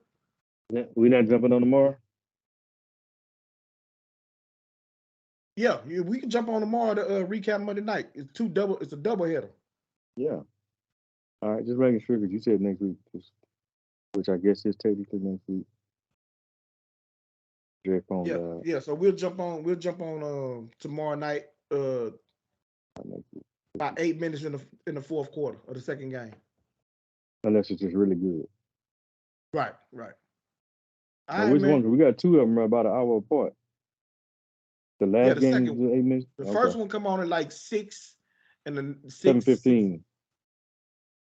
Yeah, we not jumping on tomorrow. Yeah, we can jump on tomorrow to recap Monday night. It's a double header. Yeah. All right, just making sure because you said next week, which I guess is technically next week. Dre phone died. Yeah. So we'll jump on tomorrow night. Next week. About 8 minutes in the fourth quarter of the second game. Unless it's just really good. Right. All Now, right, which man. one? We got two of them about an hour apart. The last the game second was one. 8 minutes. The Okay. first one come on at like 6, and then 7:15.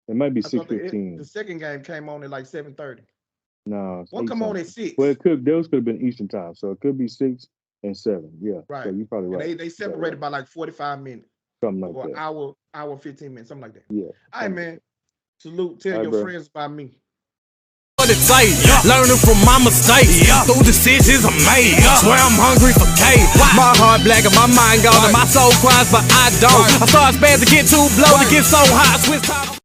It might be I thought the 6:15. second game came on at like 7:30. No, it's One 8 come on something. at 6. Well, those could have been Eastern time, so it could be 6 and 7. Yeah, Right. So you're probably And right. they separated by like 45 minutes Something like or that. hour 15 minutes, something like that. Yeah. All right, something man. like Salute. Tell All right, your bro. friends about me. What it say? Learning from my mistakes. Through decisions I made. Swear I'm hungry for cake. My heart black and my mind gone and my soul cries, but I don't. I start spazzing to get too blow to get so hot. Switch top.